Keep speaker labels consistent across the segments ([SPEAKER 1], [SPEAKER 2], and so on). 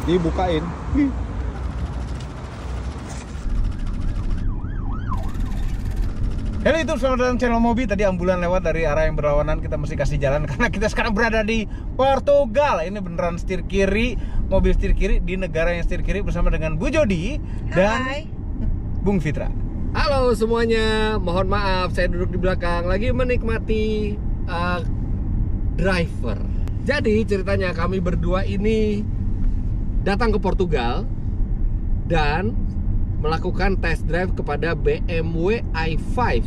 [SPEAKER 1] Dibukain. Halo itu selamat datang channel Mobi. Tadi ambulan lewat dari arah yang berlawanan, kita mesti kasih jalan karena kita sekarang berada di Portugal. Ini beneran setir kiri, mobil setir kiri di negara yang setir kiri bersama dengan Bu Jody dan Bung Fitra.
[SPEAKER 2] Halo semuanya, mohon maaf saya duduk di belakang lagi menikmati driver. Jadi ceritanya kami berdua ini datang ke Portugal dan melakukan test drive kepada BMW i5.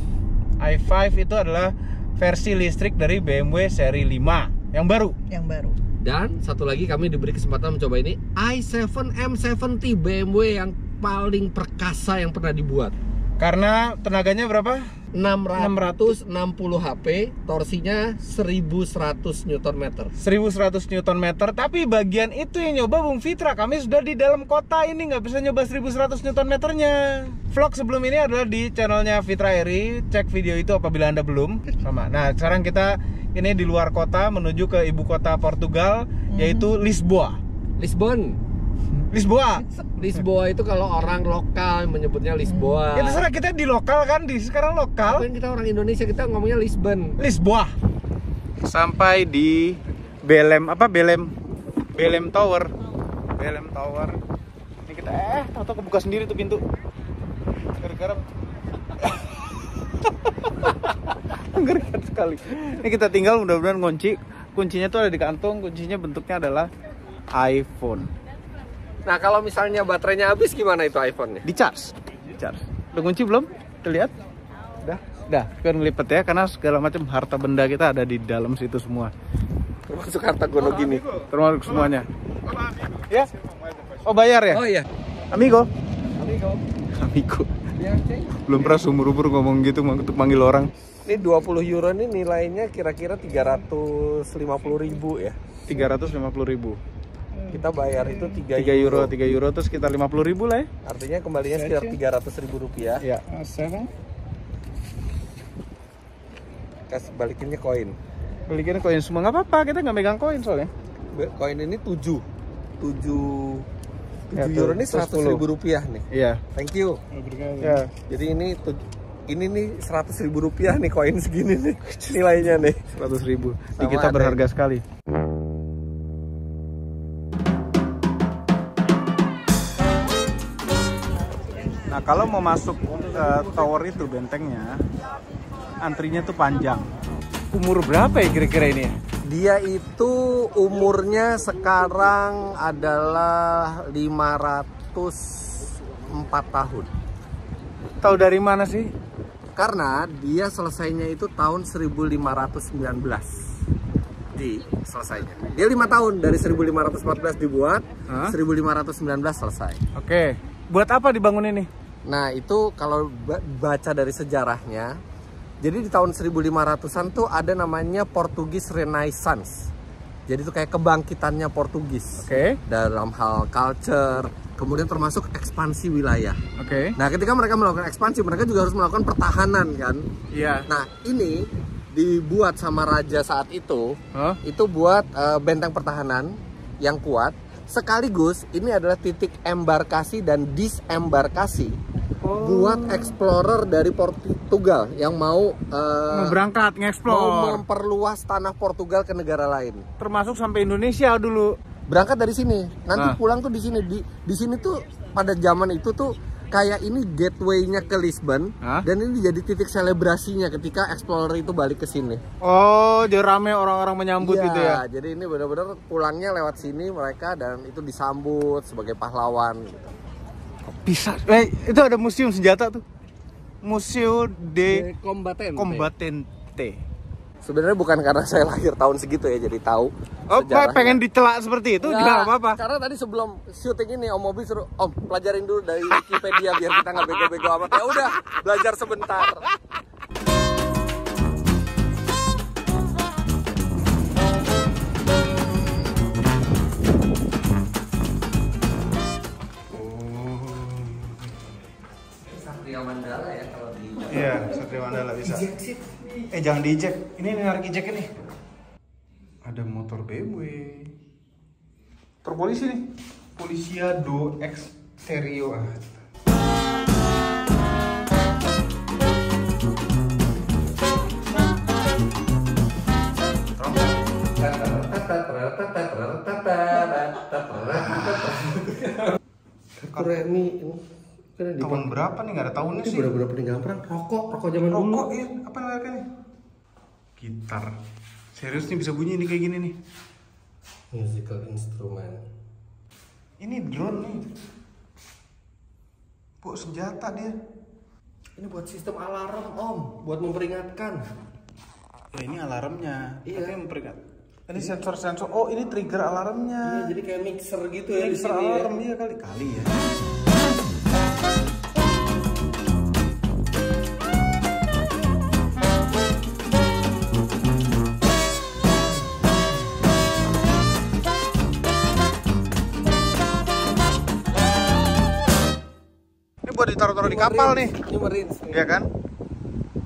[SPEAKER 1] i5 itu adalah versi listrik dari BMW seri 5 yang baru.
[SPEAKER 2] Dan satu lagi kami diberi kesempatan mencoba ini i7 M70 BMW yang paling perkasa yang pernah dibuat.
[SPEAKER 1] Karena tenaganya berapa?
[SPEAKER 2] 660 HP, torsinya 1100 Nm.
[SPEAKER 1] 1100 Nm. Tapi bagian itu yang nyoba Bung Fitra. Kami sudah di dalam kota ini, nggak bisa nyoba 1100 Nm-nya. Vlog sebelum ini adalah di channelnya Fitra Eri. Cek video itu apabila Anda belum. Sama. Nah, sekarang kita ini di luar kota menuju ke ibu kota Portugal, yaitu Lisboa.
[SPEAKER 2] Lisboa itu kalau orang lokal menyebutnya Lisboa.
[SPEAKER 1] Ya terserah, kita di lokal kan, sekarang lokal.
[SPEAKER 2] Tapi kita orang Indonesia, kita ngomongnya
[SPEAKER 1] Lisboa. Sampai di Belém Tower. Ini kita atau kebuka sendiri tuh pintu. Gara-gara ngerikan sekali. Ini kita tinggal, mudah-mudahan kuncinya tuh ada di kantung. Kuncinya bentuknya adalah iPhone.
[SPEAKER 2] Nah, kalau misalnya baterainya habis gimana itu iPhone-nya?
[SPEAKER 1] Di charge. Udah kunci belum? Terlihat? Udah. Kan ngelipet ya, karena segala macam harta benda kita ada di dalam situ semua.
[SPEAKER 2] Termasuk harta gono gini.
[SPEAKER 1] Termasuk semuanya. Ya? Oh, bayar ya?
[SPEAKER 2] Oh iya.
[SPEAKER 1] Amigo. Belum pernah seumur-umur ngomong gitu untuk manggil orang.
[SPEAKER 2] Ini 20 euro ini nilainya kira-kira 350.000 ya.
[SPEAKER 1] 350.000.
[SPEAKER 2] Kita bayar itu 3
[SPEAKER 1] euro terus sekitar 50.000 lah ya.
[SPEAKER 2] Artinya kembalinya sekitar 300.000 rupiah.
[SPEAKER 1] Ya.
[SPEAKER 2] Kasih balikinnya koin.
[SPEAKER 1] Balikinnya koin semua, nggak apa-apa, kita nggak megang koin soalnya.
[SPEAKER 2] Koin ini 7
[SPEAKER 1] ya,
[SPEAKER 2] euro ini 100.000 rupiah nih.
[SPEAKER 1] Iya.
[SPEAKER 2] Thank you.
[SPEAKER 1] Ya.
[SPEAKER 2] Jadi ini nih 100.000 rupiah nih koin segini nih nilainya nih.
[SPEAKER 1] 100.000. Ini kita berharga sekali. Nah, kalau mau masuk ke tower itu, bentengnya, antrinya tuh panjang. Umur berapa ya kira-kira ini?
[SPEAKER 2] Dia itu umurnya sekarang adalah 504 tahun.
[SPEAKER 1] Tahu dari mana sih?
[SPEAKER 2] Karena dia selesainya itu tahun 1519. Selesainya. Dia 5 tahun, dari 1514 dibuat, 1519 selesai.
[SPEAKER 1] Oke. Buat apa dibangun ini?
[SPEAKER 2] Nah, itu kalau baca dari sejarahnya, jadi di tahun 1500-an tuh ada namanya Portugis Renaissance. Jadi itu kayak kebangkitannya Portugis.
[SPEAKER 1] Oke.
[SPEAKER 2] Dalam hal culture, kemudian termasuk ekspansi wilayah.
[SPEAKER 1] Oke.
[SPEAKER 2] Nah, ketika mereka melakukan ekspansi, mereka juga harus melakukan pertahanan kan.
[SPEAKER 1] Iya.
[SPEAKER 2] Nah, ini dibuat sama raja saat itu buat benteng pertahanan yang kuat. Sekaligus ini adalah titik embarkasi dan disembarkasi buat explorer dari Portugal yang mau
[SPEAKER 1] berangkat nge-explore,
[SPEAKER 2] mau memperluas tanah Portugal ke negara lain.
[SPEAKER 1] Termasuk sampai Indonesia dulu.
[SPEAKER 2] Berangkat dari sini, nanti pulang tuh di sini. Di sini tuh pada zaman itu tuh kayak ini gateway-nya ke Lisbon, dan ini jadi titik selebrasinya ketika explorer itu balik ke sini.
[SPEAKER 1] Oh, jadi rame orang-orang menyambut gitu ya.
[SPEAKER 2] Jadi ini benar-benar pulangnya lewat sini mereka, dan itu disambut sebagai pahlawan gitu.
[SPEAKER 1] Bisa. Itu ada museum senjata tuh. Museo de Combatente.
[SPEAKER 2] Sebenarnya bukan karena saya lahir tahun segitu ya jadi tahu.
[SPEAKER 1] Oh, pengen dicelak seperti itu juga apa-apa.
[SPEAKER 2] Karena tadi sebelum syuting ini Om Mobi suruh Om pelajarin dulu dari Wikipedia biar kita nggak bego-bego amat. Ya udah, belajar sebentar. Satria Mandala ya kalau di.
[SPEAKER 1] Iya, Satria Mandala bisa. Jangan di-eject. Ini narik eject ini. Ada motor BMW. Motor polisi nih. Policiado X Stereo.
[SPEAKER 2] Keren nih.
[SPEAKER 1] Tahun berapa nih? Nggak ada tahunnya sih.
[SPEAKER 2] Berapa peninggalan perang? Rokok zaman dulu.
[SPEAKER 1] Rokok ya? Apa namanya nih? Gitar. Serius nih bisa bunyi nih kayak gini nih.
[SPEAKER 2] Musical instrument.
[SPEAKER 1] Ini drone nih. Bu, senjata dia.
[SPEAKER 2] Ini buat sistem alarm om, buat memperingatkan.
[SPEAKER 1] Ya ini alarmnya.
[SPEAKER 2] Iya.
[SPEAKER 1] Tapi memperingat. Ini sensor-sensor. Oh ini trigger alarmnya.
[SPEAKER 2] Iya, jadi kayak mixer gitu ya.
[SPEAKER 1] Mixer alarm ya kali ya. Buat ditaruh-taruh di kapal nih.
[SPEAKER 2] Ini Marines.
[SPEAKER 1] Iya kan?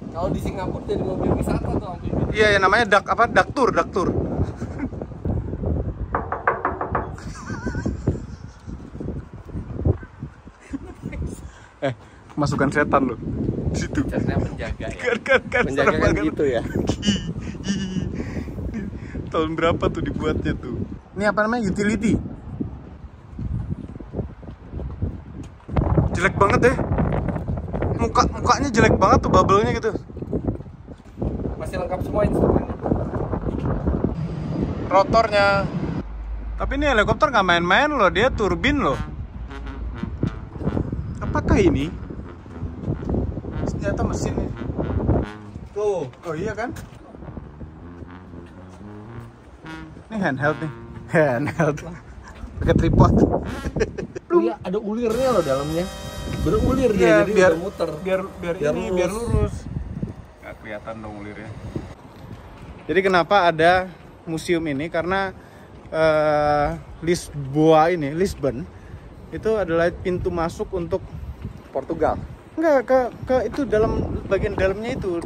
[SPEAKER 2] Kalau di Singapura jadi mobil wisata tuh om.
[SPEAKER 1] Iya, yang namanya dak tour. Masukan setan lo di situ.
[SPEAKER 2] Caranya menjaga ya.
[SPEAKER 1] Kan
[SPEAKER 2] Menjaga kan gitu ya.
[SPEAKER 1] Tahun berapa tuh dibuatnya tuh? Ini apa namanya? Utility. Jelek banget deh. Mukanya jelek banget tuh, bubble-nya gitu.
[SPEAKER 2] Masih lengkap semua instrumennya.
[SPEAKER 1] Rotornya. Tapi ini helikopter nggak main-main loh, dia turbin loh. Apakah ini senjata mesin nih? Tuh, oh iya kan? Ini handheld nih, handheld. Pakai tripod.
[SPEAKER 2] Oh iya, ada ulirnya loh dalamnya. Berulir
[SPEAKER 1] Iya,
[SPEAKER 2] dia, jadi
[SPEAKER 1] biar
[SPEAKER 2] udah muter.
[SPEAKER 1] Biar lurus. Nggak kelihatan dong ulirnya. Jadi kenapa ada museum ini? Karena Lisbon itu adalah pintu masuk untuk
[SPEAKER 2] Portugal.
[SPEAKER 1] enggak ke itu dalam bagian dalamnya itu.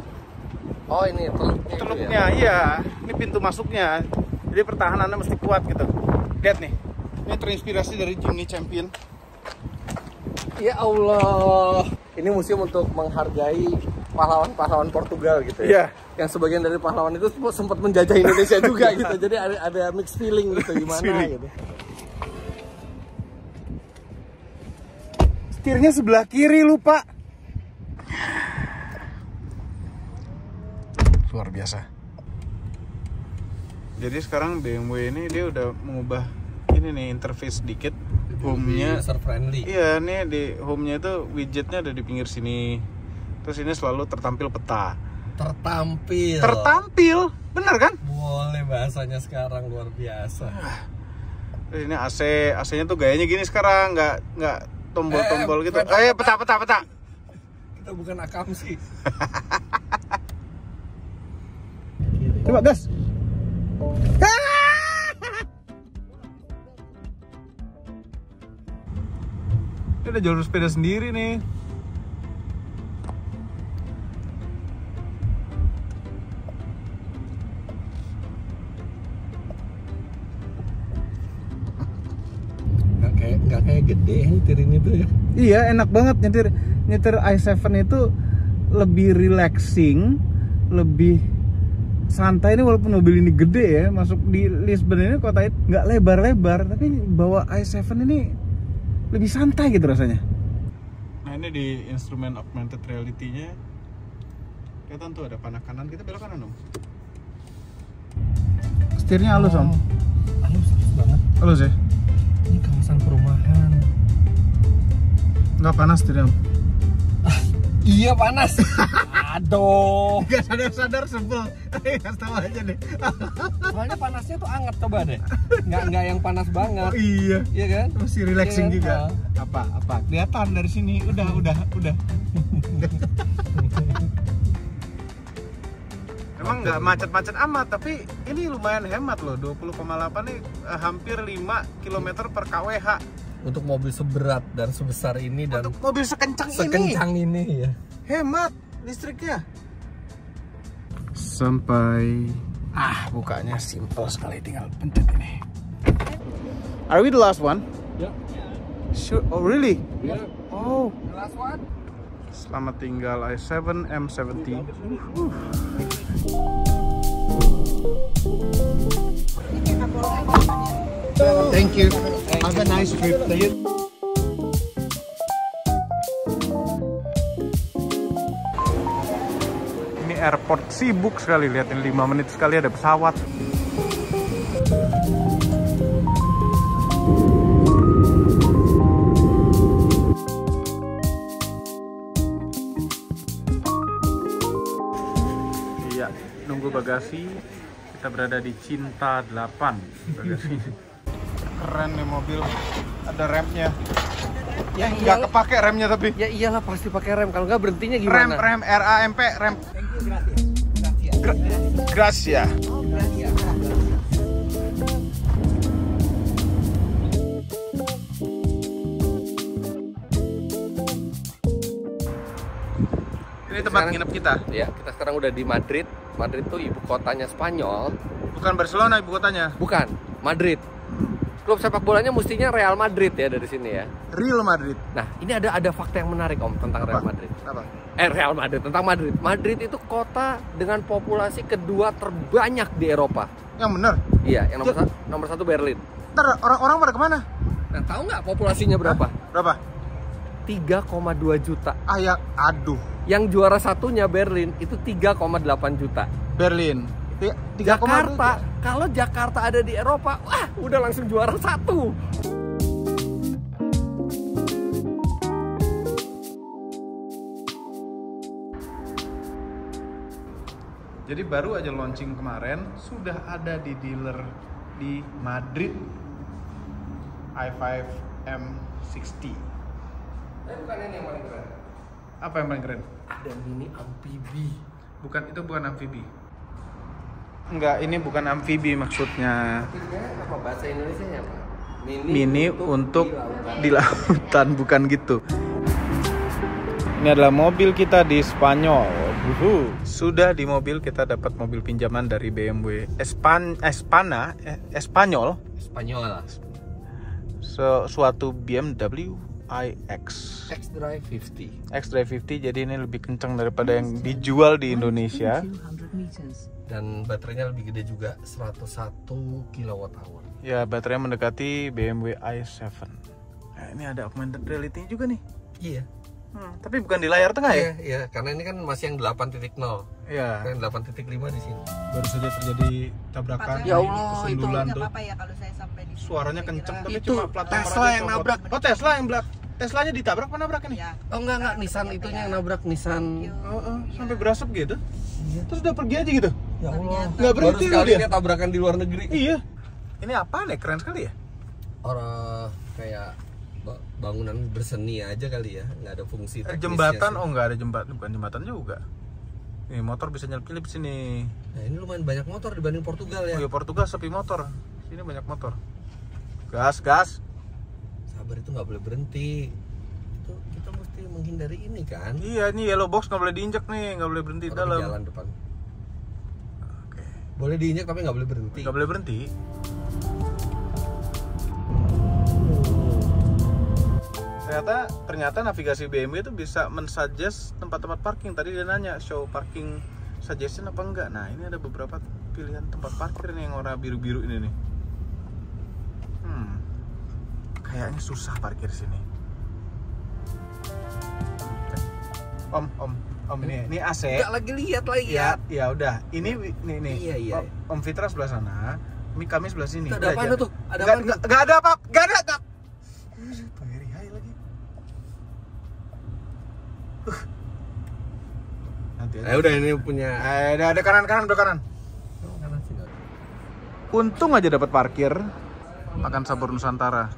[SPEAKER 2] Oh ini
[SPEAKER 1] Teluknya, iya. Ini pintu masuknya. Jadi pertahanannya mesti kuat gitu. Lihat nih. Ini terinspirasi dari Jimny Champion.
[SPEAKER 2] Ya Allah. Ini museum untuk menghargai pahlawan-pahlawan Portugal gitu ya.
[SPEAKER 1] Iya.
[SPEAKER 2] Yang sebagian dari pahlawan itu sempat menjajah Indonesia juga gitu. Jadi ada mixed feeling gitu gimana gitu.
[SPEAKER 1] Setirnya sebelah kiri lupa. Luar biasa. Jadi sekarang BMW ini dia udah mengubah ini nih interface sedikit. Home-nya
[SPEAKER 2] user friendly.
[SPEAKER 1] Iya, nih di home-nya itu widgetnya ada di pinggir sini. Terus ini selalu tertampil peta. Tertampil, bener kan?
[SPEAKER 2] Boleh bahasanya sekarang luar biasa.
[SPEAKER 1] Terus ini AC-nya tuh gayanya gini sekarang, nggak tombol-tombol gitu. Ayo peta.
[SPEAKER 2] Kita bukan akam sih.
[SPEAKER 1] Coba gas. Ini ada jalur sepeda sendiri nih.
[SPEAKER 2] Nggak kayak gede nyetir ini tuh ya.
[SPEAKER 1] Iya, enak banget nyetir i7 itu lebih relaxing, lebih santai ini walaupun mobil ini gede ya. Masuk di Lisbon ini kota itu nggak lebar-lebar, tapi bawa i7 ini lebih santai gitu rasanya. Nah ini di instrumen augmented reality-nya kelihatan tuh ada panah kanan, kita belok kanan dong. Setirnya halus om.
[SPEAKER 2] Halus banget.
[SPEAKER 1] Halus ya?
[SPEAKER 2] Ini kawasan perumahan.
[SPEAKER 1] Nggak panas setirnya om?
[SPEAKER 2] Iya panas. Aduh.
[SPEAKER 1] Gak sadar sebel. Kasih tahu aja deh.
[SPEAKER 2] Soalnya panasnya tuh anget, coba deh. Nggak yang panas banget.
[SPEAKER 1] Oh iya.
[SPEAKER 2] Iya kan?
[SPEAKER 1] Masih relaxing
[SPEAKER 2] iya,
[SPEAKER 1] juga. Apa? Kelihatan dari sini. Udah. Emang nggak macet-macet amat, tapi ini lumayan hemat loh. 20,8 nih hampir 5 km per kWh.
[SPEAKER 2] Untuk mobil seberat dan sebesar ini dan
[SPEAKER 1] untuk mobil sekencang
[SPEAKER 2] ini ya.
[SPEAKER 1] Hemat listriknya. Sampai bukanya simple sekali, tinggal pencet ini. Are we the last one?
[SPEAKER 2] Yeah.
[SPEAKER 1] Sure. Oh really?
[SPEAKER 2] Yeah.
[SPEAKER 1] Oh.
[SPEAKER 2] The last one.
[SPEAKER 1] Selamat tinggal i7 M70.
[SPEAKER 3] Thank you. Have a nice trip.
[SPEAKER 1] Ini airport sibuk sekali, lihatin 5 menit sekali ada pesawat. Iya, nunggu bagasi. Kita berada di Cinta 8 bagasi. Keren nih mobil, ada remnya.
[SPEAKER 2] Ya
[SPEAKER 1] Nggak kepake remnya tapi.
[SPEAKER 2] Ya iyalah pasti pakai rem, kalau nggak berhentinya gimana?
[SPEAKER 1] Rem RAMP rem. Gracia. Ini tempat nginep kita.
[SPEAKER 2] Ya, kita sekarang udah di Madrid. Madrid tuh ibu kotanya Spanyol.
[SPEAKER 1] Bukan Barcelona ibu kotanya.
[SPEAKER 2] Bukan, Madrid. Klub sepak bolanya mestinya Real Madrid ya dari sini ya.
[SPEAKER 1] Real Madrid.
[SPEAKER 2] Nah, ini ada fakta yang menarik Om tentang Real Madrid.
[SPEAKER 1] Apa?
[SPEAKER 2] Real Madrid, tentang Madrid. Madrid itu kota dengan populasi kedua terbanyak di Eropa.
[SPEAKER 1] Yang bener?
[SPEAKER 2] Iya, yang nomor satu Berlin.
[SPEAKER 1] Ntar orang-orang pada kemana?
[SPEAKER 2] Nah, tahu nggak populasinya berapa?
[SPEAKER 1] Berapa?
[SPEAKER 2] 3,2 juta.
[SPEAKER 1] Ah ya, aduh.
[SPEAKER 2] Yang juara satunya Berlin itu 3,8 juta.
[SPEAKER 1] Berlin.
[SPEAKER 2] Jakarta, kalau Jakarta ada di Eropa, wah udah langsung juara satu.
[SPEAKER 1] Jadi baru aja launching kemarin, sudah ada di dealer di Madrid i5 M60.
[SPEAKER 2] Bukan ini yang paling keren.
[SPEAKER 1] Apa yang paling keren?
[SPEAKER 2] Ada mini amfibi.
[SPEAKER 1] Itu bukan amfibi. Enggak, ini bukan amfibi maksudnya.
[SPEAKER 2] Apa bahasa Indonesianya apa?
[SPEAKER 1] Mini untuk di lautan, bukan gitu. Ini adalah mobil kita di Spanyol. Sudah di mobil kita dapat mobil pinjaman dari BMW Espanyol. Suatu BMW iX.
[SPEAKER 2] X-Drive 50.
[SPEAKER 1] X-Drive 50, jadi ini lebih kencang daripada yang dijual di Indonesia.
[SPEAKER 2] Dan baterainya lebih gede juga, 101 kWh.
[SPEAKER 1] Ya, baterainya mendekati BMW i7. Nah, ini ada augmented reality juga nih.
[SPEAKER 2] Iya.
[SPEAKER 1] Tapi bukan di layar tengah ya?
[SPEAKER 2] Iya, karena ini kan masih yang 8.0.
[SPEAKER 1] Iya.
[SPEAKER 2] Kan 8.5 di sini.
[SPEAKER 1] Baru saja terjadi tabrakan.
[SPEAKER 2] Ya Allah,
[SPEAKER 1] kesundulan
[SPEAKER 4] itu
[SPEAKER 1] tuh.
[SPEAKER 4] apa ya kalau saya sampai di sini.
[SPEAKER 1] Suaranya kenceng tapi
[SPEAKER 2] Itu
[SPEAKER 1] cuma plat nomor
[SPEAKER 2] Tesla
[SPEAKER 1] aja
[SPEAKER 2] yang
[SPEAKER 1] copot.
[SPEAKER 2] nabrak.
[SPEAKER 1] Oh, Tesla yang belak. Teslanya ditabrak apa nabrak ini?
[SPEAKER 4] Ya.
[SPEAKER 2] Oh enggak, Nissan itunya yang nabrak, Nissan.
[SPEAKER 1] Sampai berasap gitu. Terus udah pergi aja gitu.
[SPEAKER 2] Ya Allah.
[SPEAKER 1] Nggak berhenti
[SPEAKER 2] Baru sekali
[SPEAKER 1] dia.
[SPEAKER 2] dia tabrakan di luar negeri.
[SPEAKER 1] Iya. Ini apa nih? Keren sekali ya?
[SPEAKER 2] Orang kayak bangunan berseni aja kali ya, nggak ada fungsi teknisnya.
[SPEAKER 1] Jembatan,
[SPEAKER 2] sih.
[SPEAKER 1] oh nggak ada jembatan, bukan jembatan juga. Nih motor bisa nyelip-nyelip sini.
[SPEAKER 2] Nah ini lumayan banyak motor dibanding Portugal ya.
[SPEAKER 1] Oh ya, Portugal sepi motor. Sini banyak motor. Gas, gas.
[SPEAKER 2] Sabar, itu nggak boleh berhenti. Itu kita mesti menghindari ini kan.
[SPEAKER 1] Iya, ini yellow box nggak boleh diinjak nih, nggak boleh berhenti di
[SPEAKER 2] Orang
[SPEAKER 1] dalam.
[SPEAKER 2] di jalan depan.
[SPEAKER 1] Oke.
[SPEAKER 2] Boleh diinjak tapi nggak boleh berhenti.
[SPEAKER 1] Nggak boleh berhenti. Ternyata navigasi BMW itu bisa mensuggest tempat-tempat parking. Tadi dia nanya show parking suggestion apa enggak. Nah, ini ada beberapa pilihan tempat parkir nih yang warna biru-biru ini nih. Kayaknya susah parkir sini. Om ini AC.
[SPEAKER 2] Nggak lagi lihat lagi ya.
[SPEAKER 1] Ya udah. Ini nih.
[SPEAKER 2] Iya.
[SPEAKER 1] Om Fitra sebelah sana. Kami sebelah sini.
[SPEAKER 2] Ada apa tuh?
[SPEAKER 1] Nggak ada apa. Nggak ada. Very high lagi. Nanti aja.
[SPEAKER 2] Udah ini punya.
[SPEAKER 1] Ada kanan. Untung aja dapat parkir. Makan Sabur Nusantara.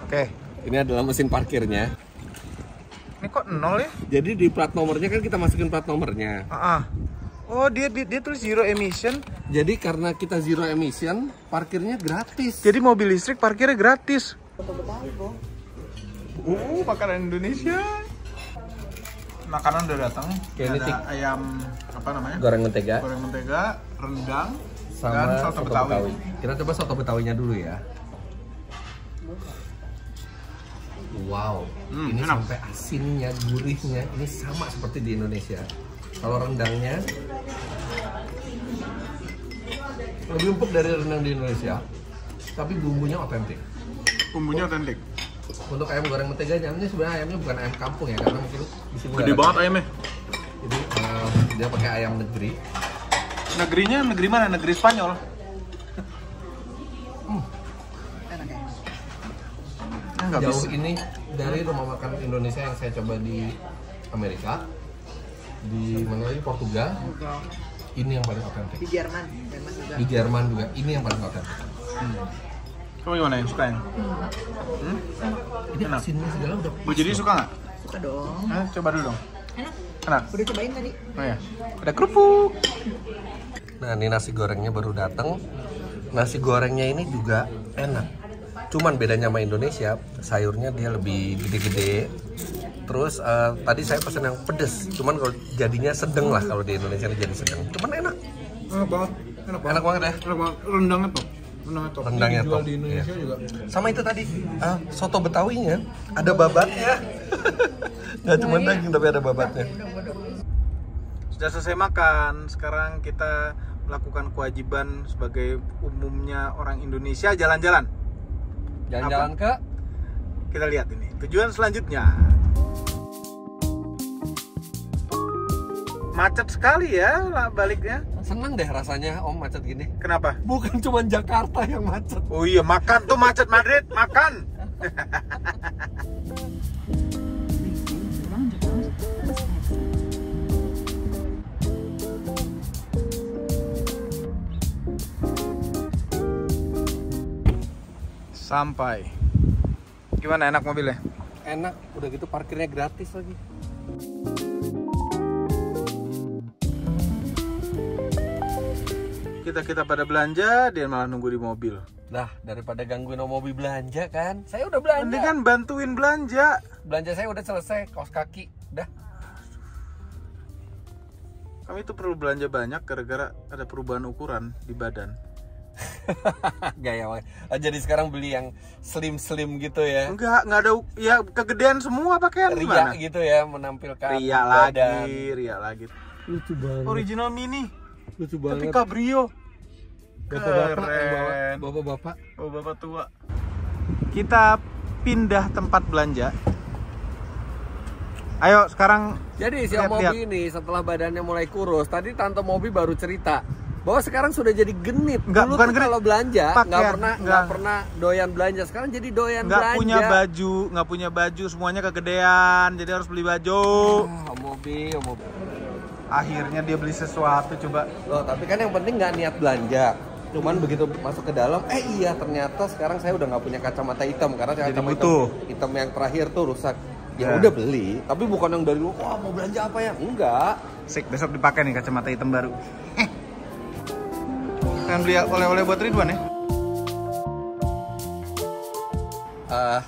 [SPEAKER 1] Oke.
[SPEAKER 2] Ini adalah mesin parkirnya.
[SPEAKER 1] Ini kok 0 ya?
[SPEAKER 2] Jadi di plat nomornya kan kita masukin plat nomornya.
[SPEAKER 1] Oh, dia tulis zero emission.
[SPEAKER 2] Jadi karena kita zero emission, parkirnya gratis.
[SPEAKER 1] Jadi mobil listrik parkirnya gratis. Makanan Indonesia. Makanan udah datang.
[SPEAKER 2] Ini
[SPEAKER 1] Ada ayam apa namanya?
[SPEAKER 2] Goreng mentega
[SPEAKER 1] Goreng mentega, rendang,
[SPEAKER 2] sama
[SPEAKER 1] dan soto Betawi.
[SPEAKER 2] Kita coba soto Betawinya dulu ya. Wow, ini
[SPEAKER 1] enak.
[SPEAKER 2] sampai asinnya, gurihnya ini sama seperti di Indonesia. Kalau rendangnya lebih empuk dari rendang di Indonesia, tapi bumbunya otentik.
[SPEAKER 1] Bumbunya otentik.
[SPEAKER 2] Untuk ayam goreng menteganya, ini sebenarnya ayamnya bukan ayam kampung ya, karena mungkin di sini
[SPEAKER 1] Gede banget ayamnya.
[SPEAKER 2] Jadi dia pakai ayam negeri.
[SPEAKER 1] Negerinya negeri mana? Negeri Spanyol. Nggak
[SPEAKER 2] Jauh
[SPEAKER 1] bisa.
[SPEAKER 2] ini dari rumah makan Indonesia yang saya coba di Amerika, di mana lagi, Portugal. Ini yang paling otentik.
[SPEAKER 4] Di Jerman juga.
[SPEAKER 2] Di Jerman juga, ini yang paling otentik.
[SPEAKER 1] Kamu gimana yang suka yang?
[SPEAKER 2] Ini
[SPEAKER 1] Enak.
[SPEAKER 2] asinnya segala udah pas.
[SPEAKER 1] Bu jadi suka nggak?
[SPEAKER 4] Suka dong.
[SPEAKER 1] Coba dulu dong.
[SPEAKER 4] Enak.
[SPEAKER 1] Enak.
[SPEAKER 4] Udah cobain tadi.
[SPEAKER 1] Oh ya. Ada kerupuk.
[SPEAKER 2] Nah, ini nasi gorengnya baru datang. Nasi gorengnya ini juga enak. Cuman bedanya sama Indonesia, sayurnya dia lebih gede-gede. Terus tadi saya pesan yang pedes. Cuman kalau jadinya sedang lah, kalau di Indonesia ini jadi sedang. Cuman enak.
[SPEAKER 1] Enak banget.
[SPEAKER 2] Enak banget ya.
[SPEAKER 1] Enak banget. Rendangnya tuh.
[SPEAKER 2] Rendangnya
[SPEAKER 1] Dijual
[SPEAKER 2] top.
[SPEAKER 1] di Indonesia
[SPEAKER 2] Iya.
[SPEAKER 1] juga.
[SPEAKER 2] Sama itu tadi, soto Betawinya ada babatnya. Nggak cuma daging tapi ada babatnya.
[SPEAKER 1] Sudah selesai makan, sekarang kita melakukan kewajiban sebagai umumnya orang Indonesia, jalan-jalan.
[SPEAKER 2] Jalan-jalan ke
[SPEAKER 1] Kita lihat ini, tujuan selanjutnya. Macet sekali ya lah baliknya.
[SPEAKER 2] seneng deh rasanya Om macet gini.
[SPEAKER 1] Kenapa?
[SPEAKER 2] Bukan cuma Jakarta yang macet.
[SPEAKER 1] Oh iya, makan tuh macet Madrid, makan. Sampai. Gimana, enak mobilnya?
[SPEAKER 2] Enak, udah gitu parkirnya gratis lagi.
[SPEAKER 1] Kita pada belanja, dia malah nunggu di mobil.
[SPEAKER 2] Nah, daripada gangguin Om Mobi belanja kan, saya udah belanja.
[SPEAKER 1] Ini kan bantuin belanja.
[SPEAKER 2] Belanja saya udah selesai, kaos kaki, dah.
[SPEAKER 1] Kami tuh perlu belanja banyak gara-gara ada perubahan ukuran di badan.
[SPEAKER 2] Gaya banget. Jadi sekarang beli yang slim gitu ya.
[SPEAKER 1] Enggak ada, ya kegedean semua pakaian
[SPEAKER 2] Ria
[SPEAKER 1] gimana?
[SPEAKER 2] gitu ya, menampilkan
[SPEAKER 1] Ria
[SPEAKER 2] badan.
[SPEAKER 1] lagi.
[SPEAKER 2] Lucu banget.
[SPEAKER 1] Original mini,
[SPEAKER 2] Lucu
[SPEAKER 1] tapi
[SPEAKER 2] banget.
[SPEAKER 1] cabrio.
[SPEAKER 2] Bapak-bapak yang bawa,
[SPEAKER 1] Keren.
[SPEAKER 2] bapak-bapak.
[SPEAKER 1] Oh, bapak tua. Kita pindah tempat belanja. Ayo sekarang.
[SPEAKER 2] Jadi si Om Mobi ini setelah badannya mulai kurus, tadi Tante Mobi baru cerita bahwa sekarang sudah jadi genit.
[SPEAKER 1] Enggak,
[SPEAKER 2] Dulu
[SPEAKER 1] bukan
[SPEAKER 2] tuh
[SPEAKER 1] genit.
[SPEAKER 2] kalau belanja nggak
[SPEAKER 1] Pakaian,
[SPEAKER 2] pernah
[SPEAKER 1] enggak.
[SPEAKER 2] doyan belanja. Sekarang jadi doyan
[SPEAKER 1] Nggak
[SPEAKER 2] belanja.
[SPEAKER 1] nggak punya baju, semuanya kegedean, jadi harus beli baju.
[SPEAKER 2] Om Mobi.
[SPEAKER 1] Akhirnya dia beli sesuatu, coba.
[SPEAKER 2] Loh, tapi kan yang penting nggak niat belanja. Cuman begitu masuk ke dalam, iya ternyata sekarang saya udah nggak punya kacamata hitam karena
[SPEAKER 1] Jadi
[SPEAKER 2] kacamata
[SPEAKER 1] butuh.
[SPEAKER 2] hitam yang terakhir tuh rusak. Ya
[SPEAKER 1] Ya.
[SPEAKER 2] udah beli, tapi bukan yang dari lu, wah mau belanja apa ya? Enggak.
[SPEAKER 1] Sik, besok dipakai nih kacamata hitam baru. Kan beli oleh-oleh buat Ridwan ya?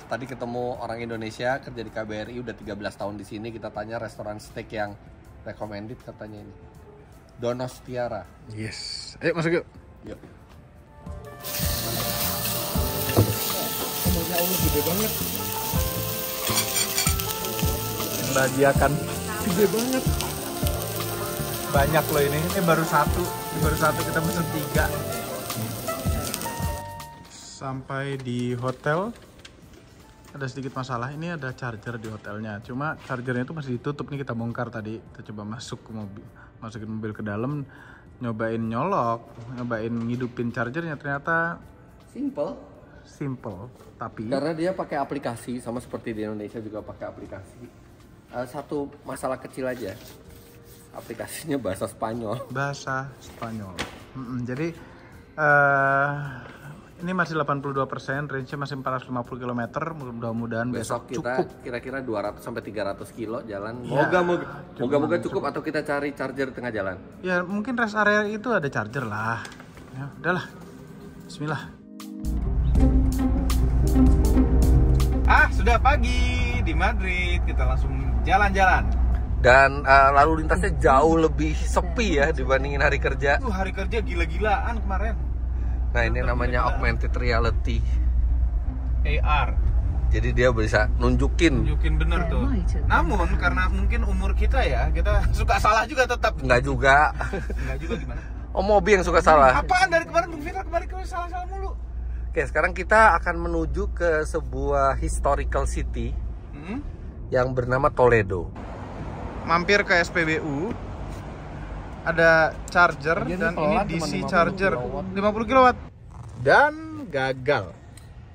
[SPEAKER 2] Tadi ketemu orang Indonesia kerja di KBRI udah 13 tahun di sini. Kita tanya restoran steak yang recommended katanya ini. Donos Tiara.
[SPEAKER 1] Yes. Ayo masuk yuk.
[SPEAKER 2] Yuk.
[SPEAKER 3] Ya Allah, gede banget.
[SPEAKER 1] Bahagiakan.
[SPEAKER 3] Gede banget.
[SPEAKER 1] Banyak loh ini baru satu. Ini baru satu, kita pesen 3. Sampai di hotel. Ada sedikit masalah, ini ada charger di hotelnya. Cuma chargernya itu masih ditutup nih, kita bongkar tadi. Kita coba masuk ke mobil, masukin mobil ke dalam, nyobain nyolok, nyobain ngidupin chargernya, ternyata simple. Tapi
[SPEAKER 2] Karena dia pakai aplikasi sama seperti di Indonesia juga pakai aplikasi. Satu masalah kecil aja. Aplikasinya bahasa Spanyol.
[SPEAKER 1] Jadi ini masih 82%, range-nya masih 450 km. Mudah-mudahan
[SPEAKER 2] Besok
[SPEAKER 1] besok
[SPEAKER 2] kita
[SPEAKER 1] cukup.
[SPEAKER 2] kira-kira 200 sampai 300 kilo jalan.
[SPEAKER 1] Ya,
[SPEAKER 2] Moga-moga cukup atau kita cari charger di tengah jalan.
[SPEAKER 1] Ya mungkin rest area itu ada charger lah. Ya udahlah. Bismillah. Sudah pagi di Madrid. Kita langsung jalan-jalan.
[SPEAKER 2] Dan lalu lintasnya jauh lebih sepi ya dibandingin hari kerja.
[SPEAKER 1] Hari kerja gila-gilaan kemarin.
[SPEAKER 2] Nah ini namanya augmented reality.
[SPEAKER 1] AR.
[SPEAKER 2] Jadi dia bisa nunjukin
[SPEAKER 1] bener tuh. Namun karena mungkin umur kita ya, kita suka salah juga tetap.
[SPEAKER 2] Enggak juga.
[SPEAKER 1] Enggak juga gimana?
[SPEAKER 2] Mobi yang suka salah.
[SPEAKER 1] Apaan dari kemarin Bung Fitra kemarin salah-salah mulu.
[SPEAKER 2] Oke, sekarang kita akan menuju ke sebuah historical city yang bernama Toledo.
[SPEAKER 1] Mampir ke SPBU. Ada charger dan ini DC charger 50 kW. Dan gagal.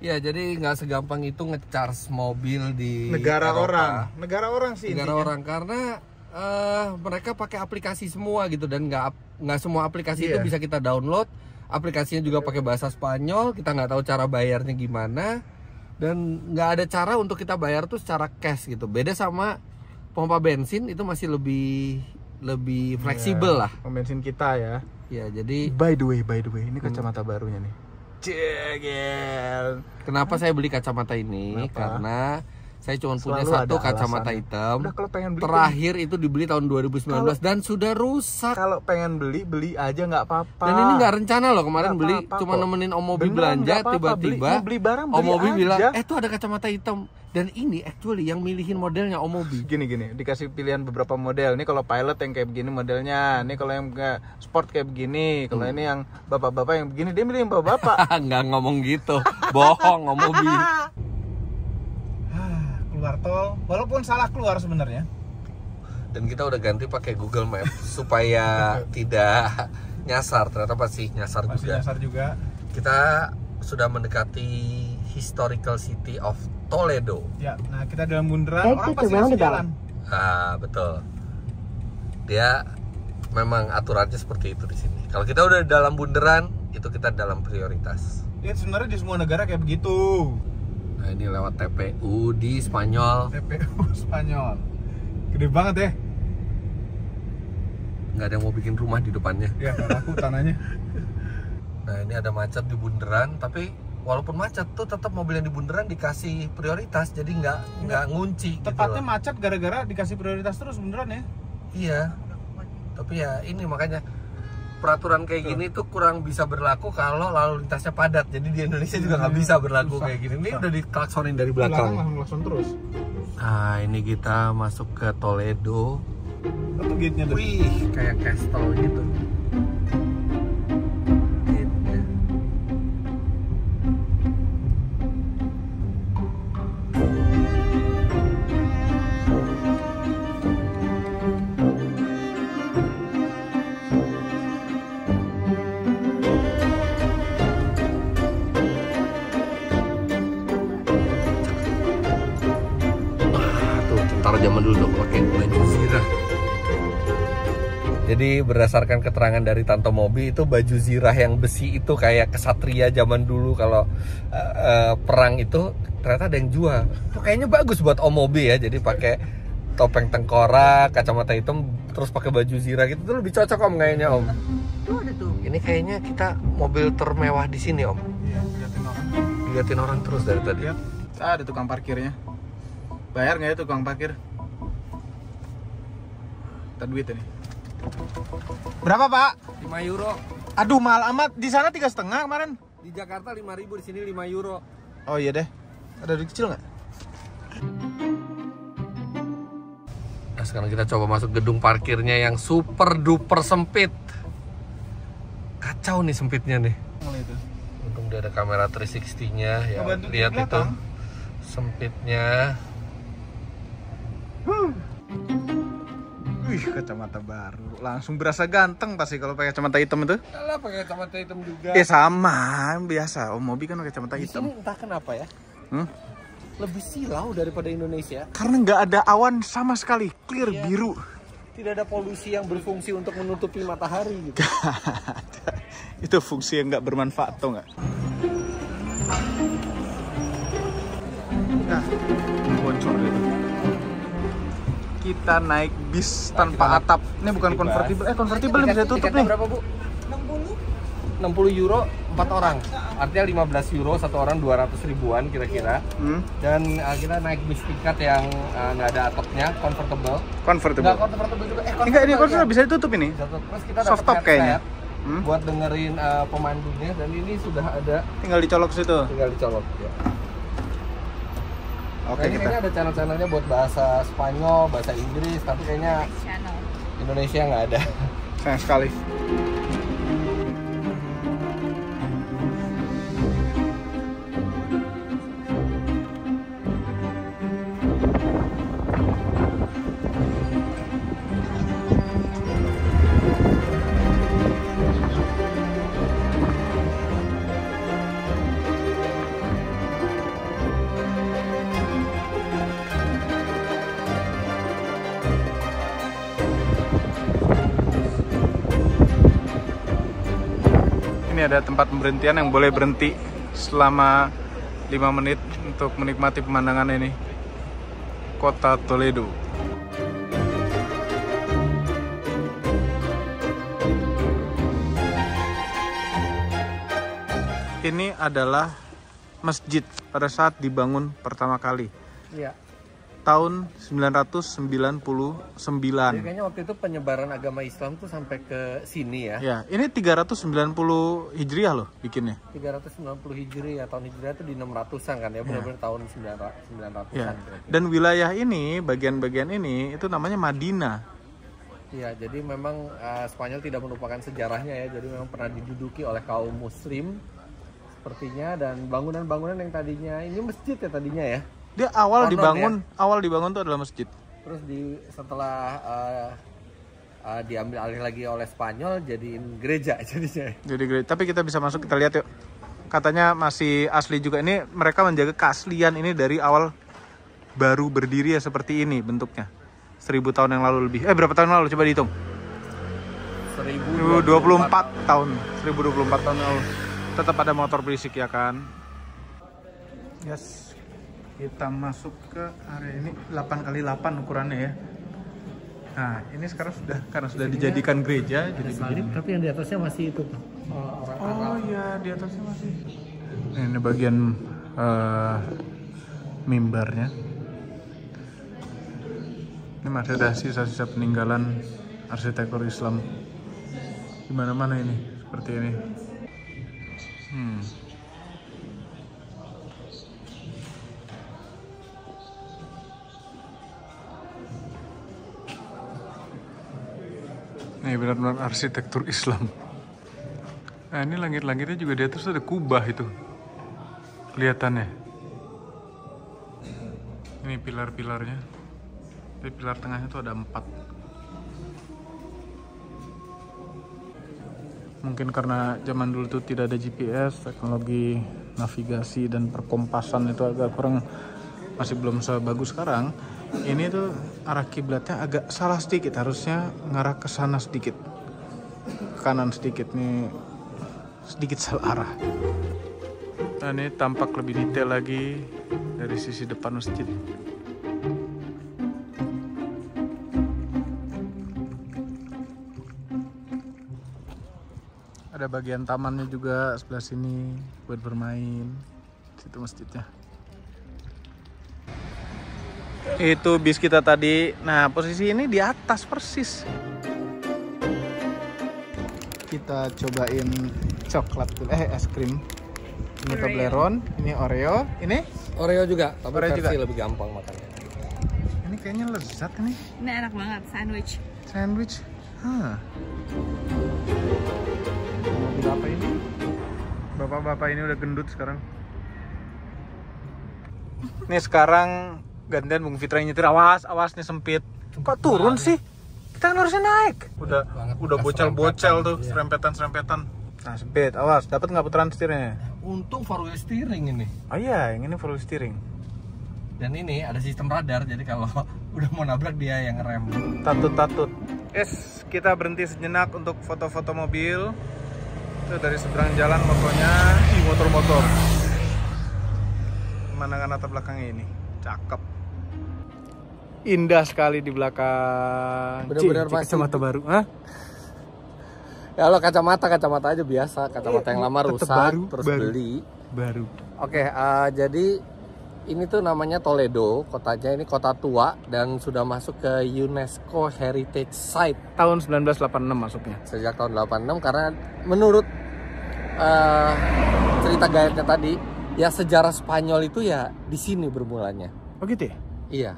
[SPEAKER 2] Ya, jadi nggak segampang itu ngecharge mobil di
[SPEAKER 1] negara
[SPEAKER 2] Eropa.
[SPEAKER 1] Negara orang sih
[SPEAKER 2] Negara
[SPEAKER 1] intinya.
[SPEAKER 2] orang karena mereka pakai aplikasi semua gitu, dan nggak semua aplikasi itu bisa kita download. Aplikasinya juga pakai bahasa Spanyol, kita nggak tahu cara bayarnya gimana, dan nggak ada cara untuk kita bayar tuh secara cash gitu. Beda sama pompa bensin, itu masih lebih fleksibel lah.
[SPEAKER 1] Pompa bensin kita ya.
[SPEAKER 2] Ya, jadi
[SPEAKER 1] By the way, ini kacamata barunya nih. Cegel.
[SPEAKER 2] kenapa saya beli kacamata ini?
[SPEAKER 1] Kenapa?
[SPEAKER 2] Karena saya cuma punya
[SPEAKER 1] Selalu
[SPEAKER 2] satu
[SPEAKER 1] ada
[SPEAKER 2] kacamata
[SPEAKER 1] alasannya.
[SPEAKER 2] hitam.
[SPEAKER 1] Udah, kalau pengen beli
[SPEAKER 2] Terakhir itu dibeli tahun 2019 dan sudah rusak.
[SPEAKER 1] kalau pengen beli aja nggak apa-apa.
[SPEAKER 2] Dan ini nggak rencana loh, kemarin
[SPEAKER 1] Nggak
[SPEAKER 2] beli
[SPEAKER 1] apa-apa
[SPEAKER 2] cuma
[SPEAKER 1] kok.
[SPEAKER 2] nemenin Om Mobi
[SPEAKER 1] Beneran,
[SPEAKER 2] belanja,
[SPEAKER 1] nggak apa-apa.
[SPEAKER 2] tiba-tiba
[SPEAKER 1] Mau beli barang,
[SPEAKER 2] Om
[SPEAKER 1] beli
[SPEAKER 2] Mobi bilang,
[SPEAKER 1] aja.
[SPEAKER 2] tuh ada kacamata hitam. Dan ini actually yang milihin modelnya Om Mobi.
[SPEAKER 1] Gini, dikasih pilihan beberapa model. Nih kalau pilot yang kayak begini modelnya. Nih kalau yang kayak sport kayak begini. Kalau ini yang bapak-bapak yang begini, dia milih yang bapak-bapak.
[SPEAKER 2] Nggak ngomong gitu, bohong Om Mobi.
[SPEAKER 1] Keluar tol, walaupun salah keluar sebenarnya.
[SPEAKER 2] Dan kita udah ganti pakai Google Maps supaya tidak nyasar. Ternyata pasti nyasar
[SPEAKER 1] Masih
[SPEAKER 2] juga.
[SPEAKER 1] nyasar juga.
[SPEAKER 2] Kita sudah mendekati historical city of Toledo.
[SPEAKER 1] Ya, nah kita dalam bundaran, orang pasti ngasih jalan.
[SPEAKER 2] Betul. Dia memang aturannya seperti itu di sini. Kalau kita udah di dalam bundaran, itu kita dalam prioritas.
[SPEAKER 1] Ya sebenarnya di semua negara kayak begitu.
[SPEAKER 2] Nah, ini lewat TPU di Spanyol.
[SPEAKER 1] TPU Spanyol. Gede banget ya.
[SPEAKER 2] Nggak ada yang mau bikin rumah di depannya.
[SPEAKER 1] Ya, laku tanahnya.
[SPEAKER 2] Nah, ini ada macet di bundaran, tapi walaupun macet tuh tetap mobil yang di bundaran dikasih prioritas, jadi nggak ngunci.
[SPEAKER 1] Tepatnya
[SPEAKER 2] gitu loh.
[SPEAKER 1] macet gara-gara dikasih prioritas terus beneran ya.
[SPEAKER 2] Iya. Tapi ya ini makanya peraturan kayak gini tuh kurang bisa berlaku kalau lalu lintasnya padat. Jadi di Indonesia juga nggak bisa berlaku kayak gini. Ini udah diklaksonin dari belakang.
[SPEAKER 1] Langsung terus.
[SPEAKER 2] Nah, ini kita masuk ke Toledo.
[SPEAKER 1] Atau gate-nya tuh.
[SPEAKER 2] Wih, kayak castle gitu. Gate-nya. Tuh, tentara zaman dulu dong pakai baju zirah. Jadi berdasarkan keterangan dari Tante Mobi, itu baju zirah yang besi itu kayak kesatria zaman dulu kalau perang itu ternyata ada yang jual. Tuh kayaknya bagus buat Om Mobi ya. Jadi pakai topeng tengkorak, kacamata hitam, terus pakai baju zirah gitu tuh lebih cocok Om kayaknya Om.
[SPEAKER 4] Tuh ada tuh.
[SPEAKER 2] Ini kayaknya kita mobil termewah di sini Om.
[SPEAKER 1] Iya, liatin orang.
[SPEAKER 2] Diliatin orang terus dari tadi.
[SPEAKER 1] Lihat, ada tukang parkirnya. Bayar nggak ya tukang parkir? Kita duit ini. Berapa Pak?
[SPEAKER 2] 5 euro.
[SPEAKER 1] Aduh mahal amat. Di sana 3,5 kemarin.
[SPEAKER 2] Di Jakarta 5.000, di sini 5 euro.
[SPEAKER 1] Oh iya deh. Ada duit kecil nggak?
[SPEAKER 2] Nah, sekarang kita coba masuk gedung parkirnya yang super duper sempit. Kacau nih sempitnya nih.
[SPEAKER 1] Itu.
[SPEAKER 2] Untung dia ada kamera 360-nya ya.
[SPEAKER 1] Bantu di
[SPEAKER 2] Lihat itu
[SPEAKER 1] belakang.
[SPEAKER 2] sempitnya.
[SPEAKER 1] Wih, kacamata baru. Langsung berasa ganteng pasti kalau pakai kacamata hitam itu.
[SPEAKER 2] Alah, pakai kacamata hitam juga.
[SPEAKER 1] Sama, biasa. Om Mobi kan pakai kacamata
[SPEAKER 2] Di
[SPEAKER 1] hitam.
[SPEAKER 2] sini entah kenapa ya,
[SPEAKER 1] Hmm?
[SPEAKER 2] lebih silau daripada Indonesia.
[SPEAKER 1] Karena nggak ada awan sama sekali, clear
[SPEAKER 2] Iya.
[SPEAKER 1] biru.
[SPEAKER 2] Tidak ada polusi yang berfungsi untuk menutupi matahari gitu.
[SPEAKER 1] Itu fungsi yang nggak bermanfaat, tau nggak? Nah, bocor gitu. Kita naik bis tanpa atap. Ini bukan konvertibel. Konvertibel ini bisa tutup nih.
[SPEAKER 2] Berapa, Bu? 60 euro 4 orang. Artinya 15 euro satu orang, 200 ribuan kira-kira. Dan kita naik bis tingkat yang nggak ada atapnya, comfortable.
[SPEAKER 1] Convertible.
[SPEAKER 2] Nggak comfortable juga.
[SPEAKER 1] Enggak, ini konvertible bisa ditutup ini.
[SPEAKER 2] Terus kita
[SPEAKER 1] Soft top
[SPEAKER 2] dapat
[SPEAKER 1] kayaknya.
[SPEAKER 2] headset buat dengerin pemandunya, dan ini sudah ada,
[SPEAKER 1] Tinggal dicolok situ.
[SPEAKER 2] tinggal dicolok ya. Nah, ini kayaknya ada channel-channelnya buat bahasa Spanyol, bahasa Inggris, tapi kayaknya Indonesia nggak ada.
[SPEAKER 1] Sayang sekali. Ini ada tempat pemberhentian yang boleh berhenti selama 5 menit untuk menikmati pemandangan ini. Kota Toledo. Ini adalah masjid pada saat dibangun pertama kali.
[SPEAKER 2] Iya.
[SPEAKER 1] Tahun 999.
[SPEAKER 2] Jadi kayaknya waktu itu penyebaran agama Islam tuh sampai ke sini ya.
[SPEAKER 1] Ya, ini 390 Hijriah loh bikinnya.
[SPEAKER 2] 390 Hijriah, tahun Hijriah itu di 600-an kan ya, benar-benar tahun 900-an.
[SPEAKER 1] Ya. Dan wilayah ini, bagian-bagian ini itu namanya Madinah.
[SPEAKER 2] Iya, jadi memang Spanyol tidak melupakan sejarahnya ya. Jadi memang pernah diduduki oleh kaum Muslim sepertinya, dan bangunan-bangunan yang tadinya ini masjid ya tadinya ya.
[SPEAKER 1] Dia awal
[SPEAKER 2] Konon,
[SPEAKER 1] dibangun tuh adalah masjid.
[SPEAKER 2] Terus setelah diambil alih lagi oleh Spanyol jadiin gereja jadinya.
[SPEAKER 1] Jadi gereja. Tapi kita bisa masuk, kita lihat yuk. Katanya masih asli juga. Ini mereka menjaga keaslian ini dari awal baru berdiri ya seperti ini bentuknya. 1000 tahun yang lalu lebih. Berapa tahun lalu coba dihitung? 1024 tahun. 1024 tahun lalu. Tetap ada motor berisik ya kan. Yes. Kita masuk ke area ini 8x8 ukurannya ya. Nah, ini sekarang karena sudah dijadikan gereja jadi begini.
[SPEAKER 2] Tapi yang di atasnya masih itu.
[SPEAKER 1] Oh iya, di atasnya masih. Ini bagian mimbarnya. Ini masih ada sisa-sisa peninggalan arsitektur Islam. Di mana-mana ini seperti ini. Ini benar-benar arsitektur Islam. Nah, ini langit-langitnya juga di atas ada kubah itu. Kelihatannya. Ini pilar-pilarnya. Di pilar tengahnya tuh ada 4. Mungkin karena zaman dulu tuh tidak ada GPS, teknologi navigasi dan perkompasan itu agak kurang, masih belum sebagus sekarang. Ini tuh arah kiblatnya agak salah sedikit, harusnya ngarah ke sana sedikit, ke kanan sedikit, nih sedikit salah arah. Nah, ini tampak lebih detail lagi dari sisi depan masjid. Ada bagian tamannya juga sebelah sini buat bermain. Situ masjidnya. Itu bis kita tadi. Nah, posisi ini di atas persis. Kita cobain coklat dulu. Es krim. Ini Toblerone, ini Oreo, ini
[SPEAKER 2] Oreo juga, tapi
[SPEAKER 1] Oreo
[SPEAKER 2] versi
[SPEAKER 1] juga
[SPEAKER 2] lebih gampang makannya.
[SPEAKER 1] Ini kayaknya lezat nih.
[SPEAKER 5] Ini enak banget, sandwich.
[SPEAKER 1] Sandwich. Bapak ini. Bapak-bapak ini udah gendut sekarang. Nih sekarang gantian Bung Fitra yang nyetir. Awas nih sempit. Kok turun sih? Kita kan harusnya naik. Udah bocel-bocel tuh, serempetan. Nah, sempit. Awas, dapat nggak putaran setirnya?
[SPEAKER 2] Untung four wheel steering ini.
[SPEAKER 1] Oh iya, yang ini four wheel steering.
[SPEAKER 2] Dan ini ada sistem radar, jadi kalau udah mau nabrak dia yang ngerem.
[SPEAKER 1] Tatut. Yes, kita berhenti sejenak untuk foto-foto mobil. Itu dari seberang jalan motonya, motor-motor. Pemandangan latar belakangnya ini, cakep. Indah sekali di belakang.
[SPEAKER 2] Bener-bener masih
[SPEAKER 1] kacamata baru. Hah?
[SPEAKER 2] Ya lo kacamata aja biasa, kacamata yang lama rusak, terus beli.
[SPEAKER 1] Baru.
[SPEAKER 2] Oke, jadi ini tuh namanya Toledo, kotanya ini kota tua dan sudah masuk ke UNESCO Heritage Site
[SPEAKER 1] Tahun 1986 masuknya.
[SPEAKER 2] sejak tahun 86 karena menurut cerita guide-nya tadi, ya sejarah Spanyol itu ya di sini bermulanya.
[SPEAKER 1] Oh gitu ya?
[SPEAKER 2] Iya,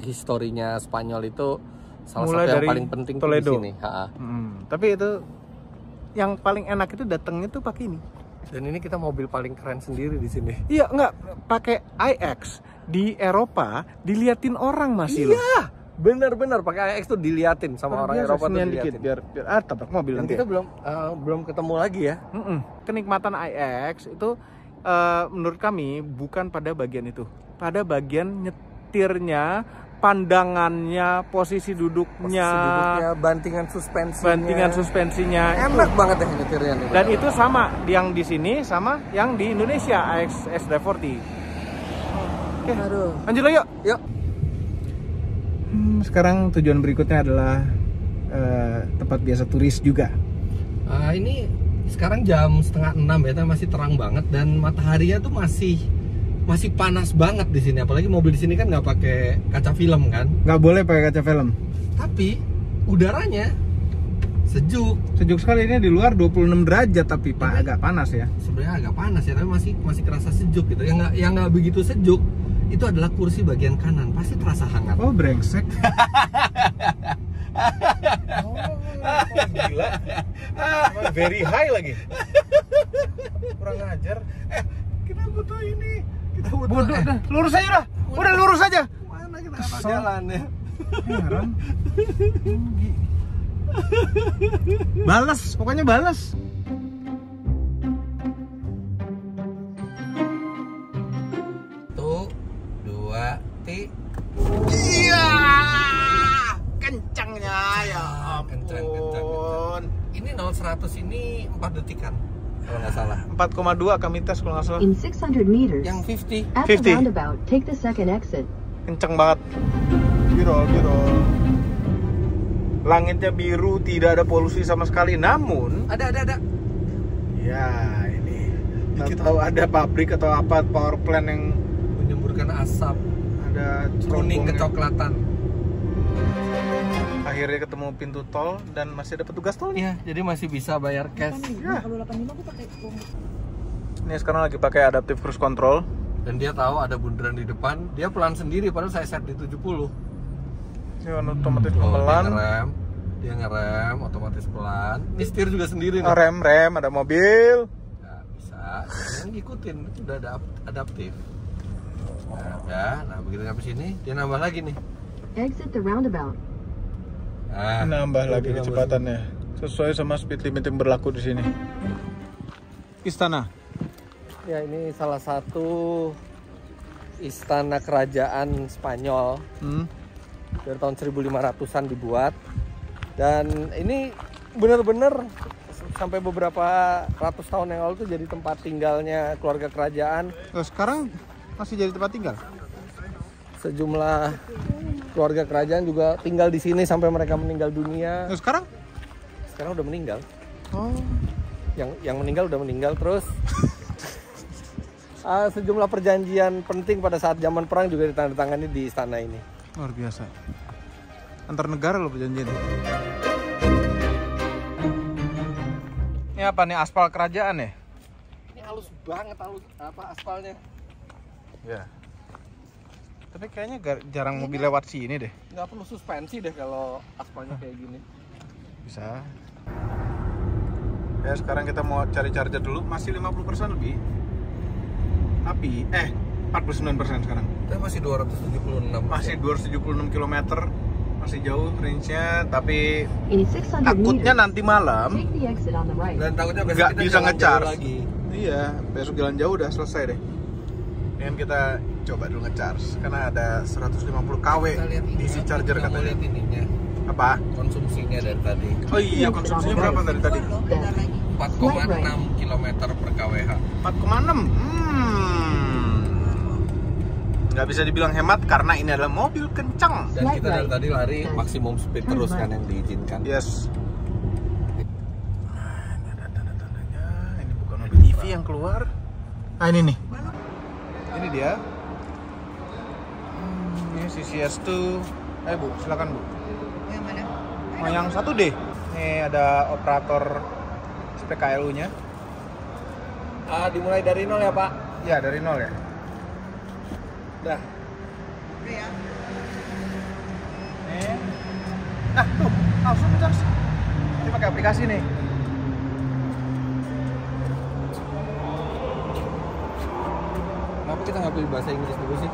[SPEAKER 2] historinya Spanyol itu salah
[SPEAKER 1] Mulai
[SPEAKER 2] satu yang
[SPEAKER 1] dari
[SPEAKER 2] paling penting tuh di
[SPEAKER 1] Toledo.
[SPEAKER 2] sini.
[SPEAKER 1] Tapi itu yang paling enak itu datangnya tuh pakai ini.
[SPEAKER 2] Dan ini kita mobil paling keren sendiri di sini.
[SPEAKER 1] Iya, enggak pakai iX di Eropa diliatin orang masih loh.
[SPEAKER 2] Iya, bener-bener pakai iX tuh diliatin sama orang Eropa tuh diliatin.
[SPEAKER 1] biar tabrak mobil
[SPEAKER 2] Dan
[SPEAKER 1] nanti.
[SPEAKER 2] kita belum ketemu lagi ya.
[SPEAKER 1] Kenikmatan iX itu menurut kami bukan pada bagian itu, pada bagian nyetirnya, pandangannya, posisi duduknya,
[SPEAKER 2] bantingan suspensinya.
[SPEAKER 1] Enak
[SPEAKER 2] banget ya nyetirnya nih.
[SPEAKER 1] dan itu sama yang di sini sama yang di Indonesia iX S340. Oke, lanjut lo yuk.
[SPEAKER 2] Yuk.
[SPEAKER 1] Sekarang tujuan berikutnya adalah tempat biasa turis juga.
[SPEAKER 2] Ini sekarang jam 5:30 ya, tapi masih terang banget dan mataharinya tuh masih panas banget di sini. Apalagi mobil di sini kan nggak pakai kaca film kan?
[SPEAKER 1] Nggak boleh pakai kaca film.
[SPEAKER 2] Tapi udaranya sejuk.
[SPEAKER 1] Sejuk sekali, ini di luar 26 derajat tapi Pak agak panas ya.
[SPEAKER 2] Sebenarnya agak panas ya, tapi masih kerasa sejuk gitu. Yang nggak begitu sejuk itu adalah kursi bagian kanan, pasti terasa hangat.
[SPEAKER 1] Oh brengsek. Gila. Very high lagi. Kurang ajar.
[SPEAKER 2] Kita butuh ini. Kita
[SPEAKER 1] Bodoh dah. Lurus aja dah. Udah lurus aja.
[SPEAKER 2] Mana kita
[SPEAKER 1] Kesel.
[SPEAKER 2] jalan ya?
[SPEAKER 1] Heran. Balas, pokoknya balas.
[SPEAKER 2] Tuh, 2, 3.
[SPEAKER 1] Iya. Kencangnya ya
[SPEAKER 2] Kencang. Ini 0-100 ini 4 detikan kalau nggak salah.
[SPEAKER 1] 4,2 kami tes kalau nggak salah.
[SPEAKER 5] In 600 meters,
[SPEAKER 2] Yang 50.
[SPEAKER 5] at
[SPEAKER 1] 50.
[SPEAKER 5] the roundabout, take the second exit.
[SPEAKER 1] Kenceng banget. Birol. Langitnya biru, tidak ada polusi sama sekali. Namun,
[SPEAKER 2] Ada.
[SPEAKER 1] ya ini nggak tahu ada pabrik atau apa, power plant yang
[SPEAKER 2] Menyemburkan asap,
[SPEAKER 1] ada
[SPEAKER 2] kuning
[SPEAKER 1] cerobongnya.
[SPEAKER 2] kecoklatan.
[SPEAKER 1] Akhirnya ketemu pintu tol dan masih ada petugas tolnya.
[SPEAKER 2] Iya, jadi masih bisa bayar cash.
[SPEAKER 1] Ya. Ini sekarang lagi pakai adaptive cruise control.
[SPEAKER 2] Dan dia tahu ada bundaran di depan, dia pelan sendiri padahal saya set di 70.
[SPEAKER 1] Ini otomatis
[SPEAKER 2] Oh,
[SPEAKER 1] pelan.
[SPEAKER 2] dia ngerem, otomatis pelan. Ini setir juga sendiri nih.
[SPEAKER 1] Rem, ada mobil.
[SPEAKER 2] Nah, bisa. Yang ngikutin itu udah ada adaptif. Nah, udah. Nah, begitu sampai sini, dia nambah lagi nih.
[SPEAKER 5] Exit the roundabout.
[SPEAKER 2] Nah,
[SPEAKER 1] Nambah lagi
[SPEAKER 2] dia nambah
[SPEAKER 1] kecepatannya sesuai sama speed limit yang berlaku di sini. Istana.
[SPEAKER 2] Ya, ini salah satu istana kerajaan Spanyol dari tahun 1500-an dibuat. Dan ini bener-bener sampai beberapa ratus tahun yang lalu tuh jadi tempat tinggalnya keluarga kerajaan.
[SPEAKER 1] Nah, sekarang masih jadi tempat tinggal.
[SPEAKER 2] Sejumlah keluarga kerajaan juga tinggal di sini sampai mereka meninggal dunia.
[SPEAKER 1] Nah, sekarang?
[SPEAKER 2] Sekarang udah meninggal.
[SPEAKER 1] Oh.
[SPEAKER 2] Yang meninggal udah meninggal terus. Sejumlah perjanjian penting pada saat zaman perang juga ditandatangani di istana ini.
[SPEAKER 1] Luar biasa. Antar negara loh perjanjian. Ini apa nih, aspal kerajaan ya?
[SPEAKER 2] Ini halus banget aspalnya.
[SPEAKER 1] Ya. Tapi kayaknya jarang mobil lewat sini deh.
[SPEAKER 2] Nggak perlu suspensi deh kalau aspalnya kayak gini.
[SPEAKER 1] Bisa. Ya sekarang kita mau cari charger dulu, masih 50% lebih. Tapi 49% sekarang.
[SPEAKER 2] Tapi masih 276.
[SPEAKER 1] Masih 276 km. Masih jauh range-nya, tapi
[SPEAKER 5] In 600
[SPEAKER 1] takutnya
[SPEAKER 5] meters,
[SPEAKER 1] nanti malam
[SPEAKER 5] take the exit on the right.
[SPEAKER 2] Dan takutnya besok
[SPEAKER 1] nggak
[SPEAKER 2] kita
[SPEAKER 1] bisa
[SPEAKER 2] jalan jauh
[SPEAKER 1] nge-charge
[SPEAKER 2] lagi.
[SPEAKER 1] Iya, besok jalan jauh udah selesai deh. Dengan kita coba dulu nge-charge karena ada 150 kW
[SPEAKER 2] Kita lihat ini.
[SPEAKER 1] DC charger
[SPEAKER 2] Kita mau
[SPEAKER 1] katanya.
[SPEAKER 2] lihat ininya.
[SPEAKER 1] Apa?
[SPEAKER 2] Konsumsinya dari tadi.
[SPEAKER 1] Oh iya, konsumsinya berapa dari tadi?
[SPEAKER 2] 4,6 km per kWh.
[SPEAKER 1] 4,6. Nggak bisa dibilang hemat karena ini adalah mobil kencang.
[SPEAKER 2] Dan kita dari tadi lari maksimum speed terus kan yang diizinkan.
[SPEAKER 1] Yes. Ini ada tanda-tandanya. Ini bukan mobil EV yang keluar. Ah ini nih. Ini dia. Ini CCS2. Bu, silakan Bu.
[SPEAKER 4] Yang mana?
[SPEAKER 1] Oh, yang 1D. Ini ada operator SPKLU-nya.
[SPEAKER 2] Dimulai dari 0 ya Pak?
[SPEAKER 1] Ya, dari 0 ya.
[SPEAKER 2] Dah.
[SPEAKER 1] Nih. Nah, tuh, langsung ngecas. Ini pakai aplikasi nih.
[SPEAKER 2] Kenapa kita nggak pilih bahasa Inggris dulu sih?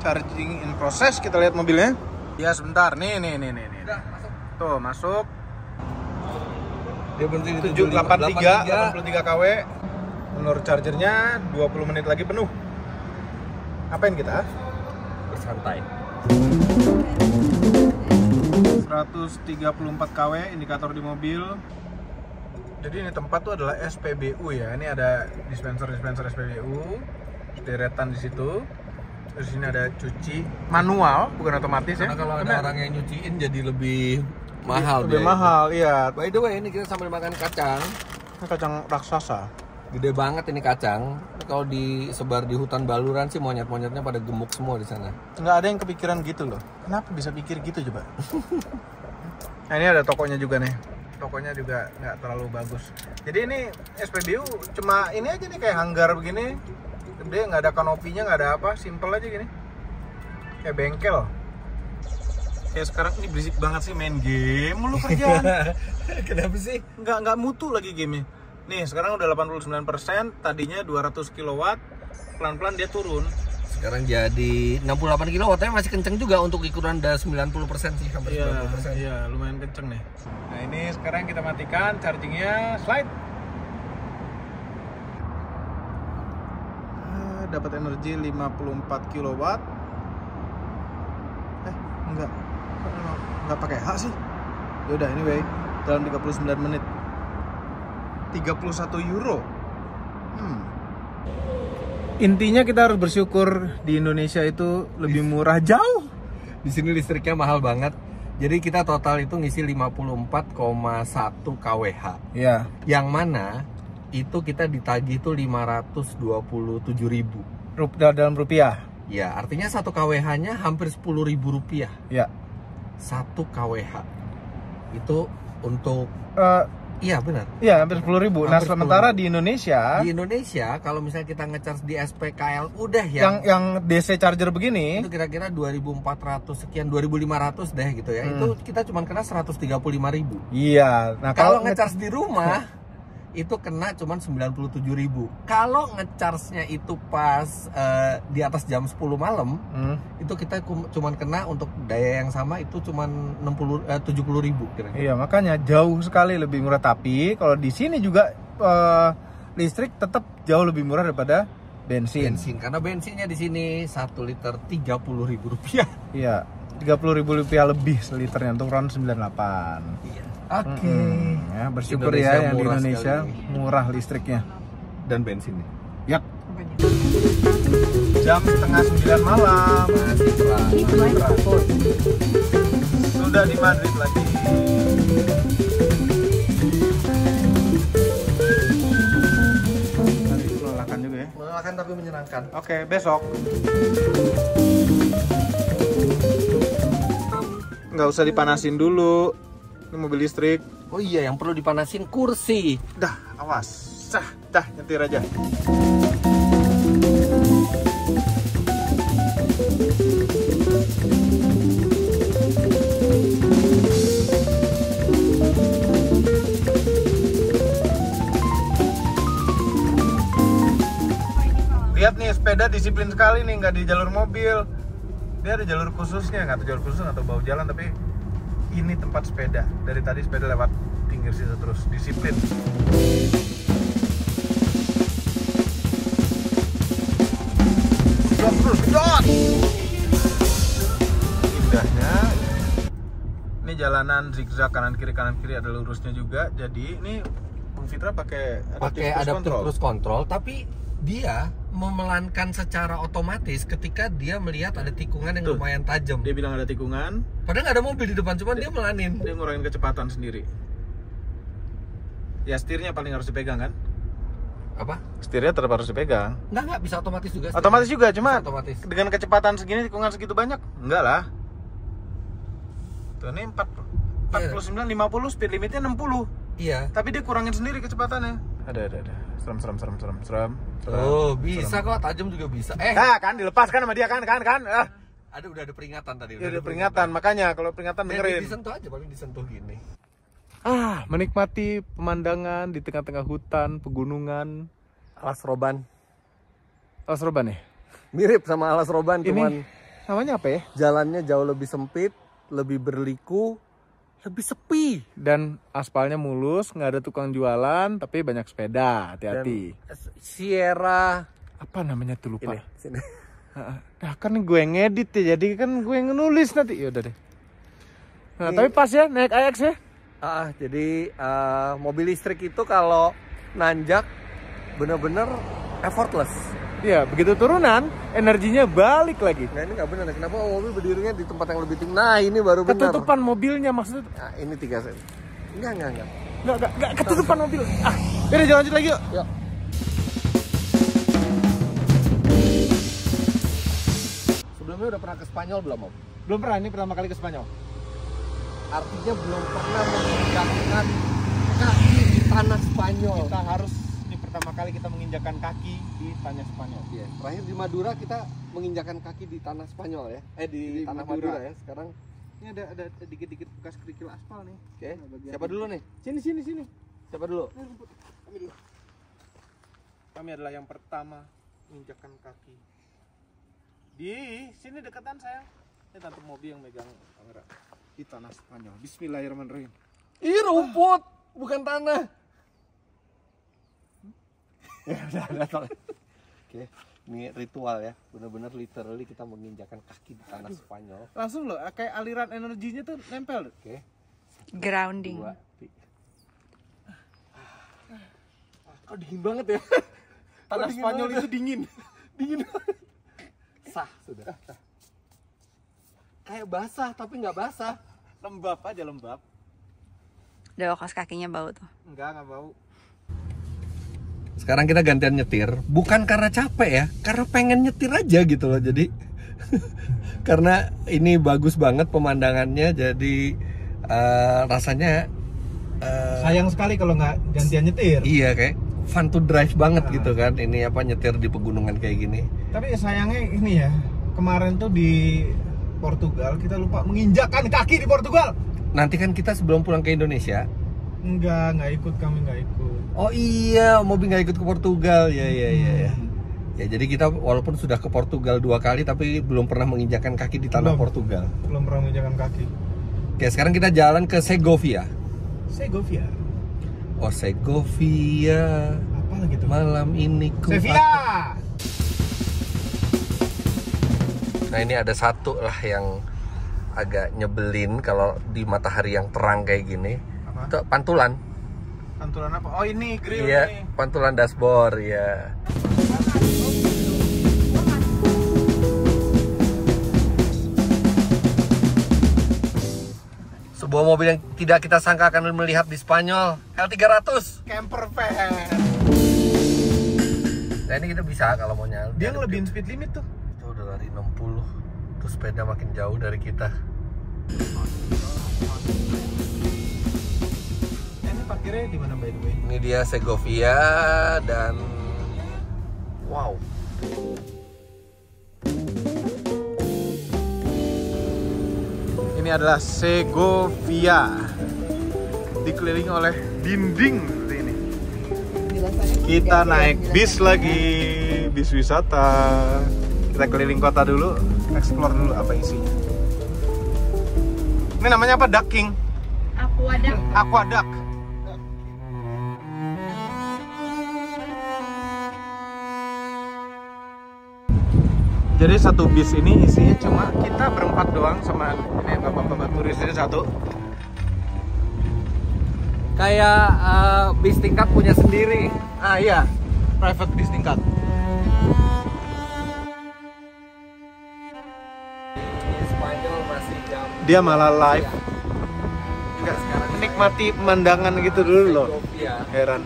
[SPEAKER 1] Charging in process, kita lihat mobilnya. Ya sebentar, nih.
[SPEAKER 2] Udah, masuk.
[SPEAKER 1] Tuh, masuk.
[SPEAKER 2] Dia berhenti di
[SPEAKER 1] 783 kW. Menurut chargernya 20 menit lagi penuh. Ngapain kita?
[SPEAKER 2] Bersantai.
[SPEAKER 1] 134 kW indikator di mobil. Jadi ini tempat tuh adalah SPBU ya. Ini ada dispenser SPBU, deretan di situ. Terus ini ada cuci manual, bukan otomatis ya.
[SPEAKER 2] Karena kalau ada orang yang nyuciin jadi lebih mahal.
[SPEAKER 1] Lebih mahal, iya.
[SPEAKER 2] By the way, ini kita sambil makan kacang.
[SPEAKER 1] Ini kacang raksasa.
[SPEAKER 2] Gede banget ini kacang. Kalau disebar di hutan Baluran sih monyet-monyetnya pada gemuk semua di sana.
[SPEAKER 1] Nggak ada yang kepikiran gitu loh. Kenapa bisa pikir gitu coba? Nah, ini ada tokonya juga nih. Tokonya juga nggak terlalu bagus. Jadi ini SPBU cuma ini aja nih kayak hanggar begini. Gede, nggak ada kanopinya, nggak ada apa. Simple aja gini. Kayak bengkel. Kayak sekarang ini berisik banget sih main game mulu kerjaan.
[SPEAKER 2] Kenapa sih?
[SPEAKER 1] Nggak mutu lagi gamenya. Nih sekarang udah 89%, tadinya 200 kW, pelan-pelan dia turun.
[SPEAKER 2] Sekarang jadi 68 kW, tapi masih kenceng juga untuk ukuran udah 90% sih, hampir 90%.
[SPEAKER 1] Iya, lumayan kenceng nih. Nah ini sekarang kita matikan chargingnya, slide. Dapat energi 54 kW. Enggak pakai H sih. Yaudah anyway, dalam 39 menit 31 euro. Intinya kita harus bersyukur di Indonesia itu lebih murah jauh.
[SPEAKER 2] Di sini listriknya mahal banget. Jadi kita total itu ngisi 54,1 kWh.
[SPEAKER 1] Iya.
[SPEAKER 2] Yang mana itu kita ditagih itu 527.000
[SPEAKER 1] Dalam rupiah.
[SPEAKER 2] ya, artinya 1 kWh-nya hampir 10.000 rupiah.
[SPEAKER 1] Ya.
[SPEAKER 2] 1 kWh itu untuk iya benar.
[SPEAKER 1] Iya, hampir 10.000. Nah,
[SPEAKER 2] Hampir
[SPEAKER 1] sementara
[SPEAKER 2] 10.000.
[SPEAKER 1] di Indonesia
[SPEAKER 2] kalau misalnya kita ngecharge di SPKL udah
[SPEAKER 1] yang DC charger begini
[SPEAKER 2] itu kira-kira 2.400 sekian, 2.500 deh gitu ya. Itu kita cuma kena 135.000.
[SPEAKER 1] Iya. Nah,
[SPEAKER 2] Kalau ngecharge di rumah itu kena cuman 97.000. Kalau ngecharge-nya itu pas di atas jam 10 malam, itu kita cuman kena untuk daya yang sama itu cuman 70.000 kira-kira.
[SPEAKER 1] Iya, makanya jauh sekali lebih murah. Tapi kalau di sini juga listrik tetap jauh lebih murah daripada bensin.
[SPEAKER 2] Karena bensinnya di sini 1 liter 30.000 rupiah.
[SPEAKER 1] Iya, 30.000 rupiah lebih seliternya untuk round 98.
[SPEAKER 2] Iya. Oke.
[SPEAKER 1] Ya, bersyukur
[SPEAKER 2] Indonesia
[SPEAKER 1] ya yang di
[SPEAKER 2] murah
[SPEAKER 1] Indonesia
[SPEAKER 2] sekali.
[SPEAKER 1] murah listriknya.
[SPEAKER 2] Dan bensinnya.
[SPEAKER 1] Yap. Jam setengah 9 malam.
[SPEAKER 2] Masih terang.
[SPEAKER 5] Keep right for Ford.
[SPEAKER 1] Sudah di Madrid lagi. Tadi melelahkan juga ya.
[SPEAKER 2] Melelahkan tapi menyenangkan.
[SPEAKER 1] Oke, besok. Nggak usah dipanasin dulu. Ini mobil listrik.
[SPEAKER 2] Oh iya, yang perlu dipanasin kursi.
[SPEAKER 1] Dah, awas. Dah, nyetir aja. Lihat nih, sepeda disiplin sekali nih, nggak di jalur mobil. Dia ada jalur khususnya, nggak tahu jalur khusus atau bawah jalan, tapi ini tempat sepeda. Dari tadi sepeda lewat pinggir situ terus, disiplin. Gedot! Indahnya. Ini jalanan zigzag kanan kiri ada lurusnya juga. Jadi ini Bung Fitra pakai
[SPEAKER 2] adaptive cruise control, tapi dia memelankan secara otomatis ketika dia melihat ada tikungan yang
[SPEAKER 1] Tuh,
[SPEAKER 2] lumayan tajam.
[SPEAKER 1] Dia bilang ada tikungan,
[SPEAKER 2] Padahal nggak ada mobil di depan, cuman dia melanin.
[SPEAKER 1] dia ngurangin kecepatan sendiri. Ya setirnya paling harus dipegang kan?
[SPEAKER 2] Apa?
[SPEAKER 1] Setirnya tetap harus dipegang.
[SPEAKER 2] Nggak bisa otomatis juga.
[SPEAKER 1] Otomatis juga, cuma
[SPEAKER 2] Bisa otomatis.
[SPEAKER 1] dengan kecepatan segini, tikungan segitu banyak, enggak lah. Tuh ini 49, 50, speed limitnya 60.
[SPEAKER 2] Iya.
[SPEAKER 1] Tapi dia kurangin sendiri kecepatannya. Ada. Serem.
[SPEAKER 2] Oh, bisa kok, tajam juga bisa.
[SPEAKER 1] Nah, kan dilepaskan sama dia kan.
[SPEAKER 2] Udah ada peringatan tadi.
[SPEAKER 1] Udah ada peringatan, makanya kalau peringatan dengerin.
[SPEAKER 2] Disentuh aja, paling disentuh gini.
[SPEAKER 1] Menikmati pemandangan di tengah-tengah hutan, pegunungan.
[SPEAKER 2] Alas roban.
[SPEAKER 1] Alas roban ya?
[SPEAKER 2] Mirip sama alas roban,
[SPEAKER 1] Ini
[SPEAKER 2] cuman
[SPEAKER 1] namanya apa ya?
[SPEAKER 2] jalannya jauh lebih sempit, lebih berliku, lebih sepi.
[SPEAKER 1] Dan aspalnya mulus, nggak ada tukang jualan, tapi banyak sepeda. Hati-hati.
[SPEAKER 2] Dan Sierra
[SPEAKER 1] Apa namanya tuh lupa?
[SPEAKER 2] ini, sini.
[SPEAKER 1] Nah, kan gue ngedit ya, jadi kan gue nulis nanti. Yaudah deh. Nah, tapi pas ya naik AX ya.
[SPEAKER 2] Jadi mobil listrik itu kalau nanjak bener-bener effortless.
[SPEAKER 1] Iya, begitu turunan, energinya balik lagi.
[SPEAKER 2] Nah ini nggak benar, kenapa mobil berdirinya di tempat yang lebih tinggi? Nah ini baru benar.
[SPEAKER 1] Ketutupan mobilnya maksudnya.
[SPEAKER 2] Nah, ini 3 sen. Enggak.
[SPEAKER 1] Nggak ketutupan mobil. Yaudah jalan lanjut lagi yuk.
[SPEAKER 2] Yuk. Sebelumnya udah pernah ke Spanyol belum, Om?
[SPEAKER 1] Belum pernah, ini pertama kali ke Spanyol.
[SPEAKER 2] Artinya belum pernah menginjakkan kaki di tanah Spanyol.
[SPEAKER 1] Kita harus, ini pertama kali kita menginjakkan kaki di tanah Spanyol.
[SPEAKER 2] Iya, terakhir di Madura kita menginjakkan kaki di tanah Spanyol ya. Di tanah Madura ya. Sekarang
[SPEAKER 1] Ini ada dikit-dikit bekas kerikil aspal nih.
[SPEAKER 2] oke.
[SPEAKER 1] Nah,
[SPEAKER 2] Siapa dulu nih?
[SPEAKER 1] Sini.
[SPEAKER 2] Siapa dulu?
[SPEAKER 1] Kami adalah yang pertama menginjakkan kaki di sini dekatan sayang. Ini tante Mobi yang megang kamera di tanah Spanyol. Bismillahirrahmanirrahim.
[SPEAKER 2] Ih, rumput, bukan tanah.
[SPEAKER 1] Ya udah.
[SPEAKER 2] Oke, ini ritual ya. Benar-benar literally kita menginjakkan kaki di tanah Spanyol.
[SPEAKER 1] Langsung loh, kayak aliran energinya tuh nempel.
[SPEAKER 2] Oke.
[SPEAKER 4] Grounding.
[SPEAKER 2] 2, 3. Kok dingin banget ya?
[SPEAKER 1] Tanah
[SPEAKER 2] dingin
[SPEAKER 1] Spanyol
[SPEAKER 2] banget
[SPEAKER 1] itu dingin.
[SPEAKER 2] Dingin banget. Sah sudah. Kayak basah tapi nggak basah.
[SPEAKER 1] Lembab aja, lembab.
[SPEAKER 4] Udah kaos kakinya bau tuh.
[SPEAKER 1] Enggak bau.
[SPEAKER 2] Sekarang kita gantian nyetir, bukan karena capek ya, karena pengen nyetir aja gitu loh. Jadi karena ini bagus banget pemandangannya, jadi rasanya
[SPEAKER 1] Sayang sekali kalau nggak gantian nyetir.
[SPEAKER 2] iya kayak fun to drive banget gitu kan. Ini apa, nyetir di pegunungan kayak gini.
[SPEAKER 1] Tapi sayangnya ini ya, kemarin tuh di Portugal kita lupa menginjakkan kaki di Portugal.
[SPEAKER 2] Nanti kan kita sebelum pulang ke Indonesia.
[SPEAKER 1] Nggak ikut, kami nggak ikut.
[SPEAKER 2] Oh iya, mobil nggak ikut ke Portugal. Ya. Ya jadi kita walaupun sudah ke Portugal 2 kali tapi belum pernah menginjakkan kaki di tanah Portugal.
[SPEAKER 1] Belum pernah menginjakkan kaki.
[SPEAKER 2] Oke, sekarang kita jalan ke Segovia.
[SPEAKER 1] Segovia.
[SPEAKER 2] Oh, Segovia.
[SPEAKER 1] Apa lagi tuh?
[SPEAKER 2] Malam ini ku
[SPEAKER 1] Sevilla.
[SPEAKER 2] Nah, ini ada satu lah yang agak nyebelin kalau di matahari yang terang kayak gini.
[SPEAKER 1] Apa?
[SPEAKER 2] Itu pantulan.
[SPEAKER 1] Pantulan apa? Oh ini grill
[SPEAKER 2] Iya,
[SPEAKER 1] nih.
[SPEAKER 2] pantulan dashboard ya. Sebuah mobil yang tidak kita sangka akan melihat di Spanyol, L300.
[SPEAKER 1] Camper van.
[SPEAKER 2] Nah, ini kita bisa kalau mau nyala.
[SPEAKER 1] Dia ngelebihin speed limit tuh.
[SPEAKER 2] Itu udah lari 60. Terus sepeda makin jauh dari kita.
[SPEAKER 1] Ini parkirnya di mana by the way?
[SPEAKER 2] Ini dia Segovia dan wow.
[SPEAKER 1] Ini adalah Segovia. Dikelilingi oleh dinding seperti ini. Kita naik bis lagi, bis wisata. Kita keliling kota dulu, explore dulu apa isinya. Ini namanya apa? Ducking?
[SPEAKER 4] Aquaduct.
[SPEAKER 1] Aquaduct. Jadi satu bis ini isinya cuma kita berempat doang sama ini bapak-bapak turis ini satu.
[SPEAKER 2] Kayak bis tingkat punya sendiri.
[SPEAKER 1] Ah iya, private bis tingkat.
[SPEAKER 2] Di Spanyol masih jam.
[SPEAKER 1] Dia malah live. Enggak, menikmati pemandangan gitu dulu loh.
[SPEAKER 2] Segovia.
[SPEAKER 1] Heran.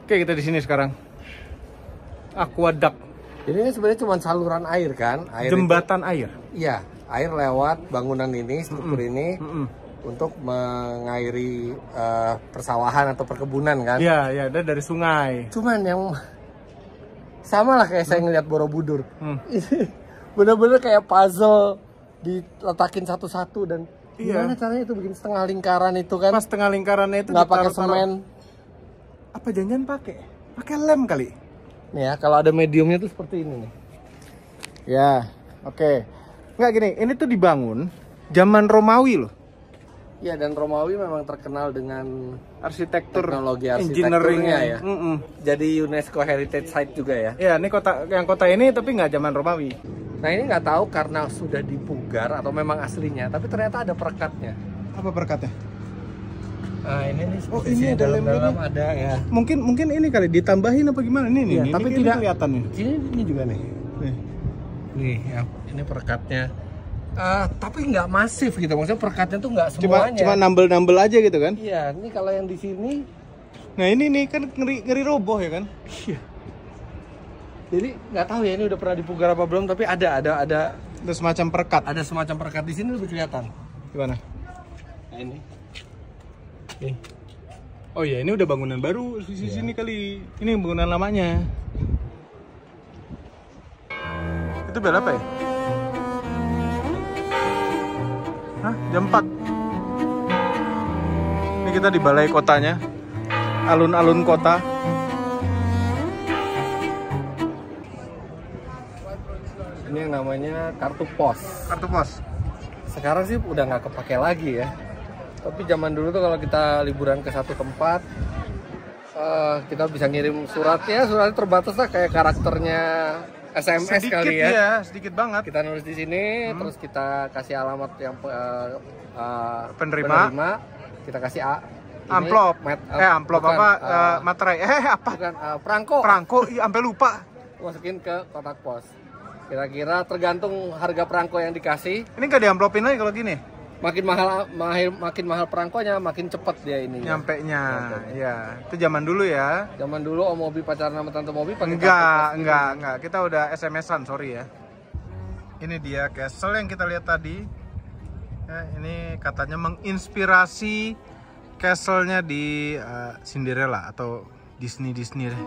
[SPEAKER 1] Oke, kita di sini sekarang. Aquaduct,
[SPEAKER 2] Ini sebenarnya cuma saluran air kan? Air
[SPEAKER 1] jembatan air.
[SPEAKER 2] Iya, air lewat bangunan ini, struktur ini untuk mengairi persawahan atau perkebunan kan.
[SPEAKER 1] Iya, iya, ada dari sungai.
[SPEAKER 2] Cuman yang sama lah kayak saya ngeliat Borobudur. Bener-bener kayak puzzle diletakin satu-satu dan gimana caranya itu bikin setengah lingkaran itu kan?
[SPEAKER 1] Pas setengah lingkarannya itu
[SPEAKER 2] nggak pakai semen.
[SPEAKER 1] Apa jangan pakai lem kali?
[SPEAKER 2] Nih ya, kalau ada mediumnya tuh seperti ini nih.
[SPEAKER 1] Ya, oke. Nggak gini, ini tuh dibangun zaman Romawi loh.
[SPEAKER 2] Iya, dan Romawi memang terkenal dengan
[SPEAKER 1] Arsitektur,
[SPEAKER 2] teknologi
[SPEAKER 1] engineering-nya
[SPEAKER 2] arsitekturnya ya. Jadi UNESCO Heritage Site juga ya.
[SPEAKER 1] Ya, ini kota ini tapi nggak zaman Romawi.
[SPEAKER 2] Nah ini nggak tahu karena sudah dipugar atau memang aslinya, tapi ternyata ada perekatnya.
[SPEAKER 1] Apa perekatnya?
[SPEAKER 2] Nah ini nih.
[SPEAKER 1] Oh ini ada
[SPEAKER 2] dalam ada ya.
[SPEAKER 1] Mungkin ini kali ditambahin apa gimana nih?
[SPEAKER 2] Iya,
[SPEAKER 1] ini
[SPEAKER 2] tapi
[SPEAKER 1] ini
[SPEAKER 2] tidak
[SPEAKER 1] kelihatan nih.
[SPEAKER 2] Ini juga nih. Nih ya, ini perekatnya. Tapi nggak masif gitu, maksudnya perekatnya tuh nggak semuanya.
[SPEAKER 1] Cuma nambel-nambel aja gitu kan?
[SPEAKER 2] Iya, ini kalau yang di sini.
[SPEAKER 1] Nah ini nih kan ngeri roboh ya kan?
[SPEAKER 2] Iya. Jadi nggak tahu ya ini udah pernah dipugar apa belum, tapi ada
[SPEAKER 1] semacam perekat.
[SPEAKER 2] Ada semacam perekat di sini lebih kelihatan.
[SPEAKER 1] Gimana?
[SPEAKER 2] Nah ini.
[SPEAKER 1] Nih. Oh iya, ini udah bangunan baru di sini kali. Ini bangunan lamanya. Itu bel apa ya? Hah? Jam 4. Ini kita di balai kotanya. Alun-alun kota.
[SPEAKER 2] Ini yang namanya kartu pos.
[SPEAKER 1] Kartu pos.
[SPEAKER 2] Sekarang sih udah nggak kepake lagi ya. Tapi zaman dulu tuh kalau kita liburan ke satu tempat, kita bisa ngirim suratnya terbatas lah kayak karakternya SMS
[SPEAKER 1] sedikit
[SPEAKER 2] kali ya.
[SPEAKER 1] Sedikit banget.
[SPEAKER 2] Kita nulis di sini, terus kita kasih alamat yang
[SPEAKER 1] penerima.
[SPEAKER 2] Kita kasih
[SPEAKER 1] amplop. Amplop
[SPEAKER 2] bukan,
[SPEAKER 1] apa? Materai. Apa?
[SPEAKER 2] Bukan, perangko.
[SPEAKER 1] Perangko, iya sampai lupa.
[SPEAKER 2] Masukin ke kotak pos. Kira-kira tergantung harga perangko yang dikasih.
[SPEAKER 1] Ini nggak diamplopin lagi kalau gini?
[SPEAKER 2] Makin mahal perangkonya, makin cepet dia ini.
[SPEAKER 1] Nyampenya. Iya, itu zaman dulu ya.
[SPEAKER 2] Zaman dulu Om Mobi pacaran sama Tante Mobi pakai
[SPEAKER 1] enggak. Kita udah SMS-an, sorry ya. Ini dia castle yang kita lihat tadi. Ya, ini katanya menginspirasi castle-nya di Cinderella atau Disney deh.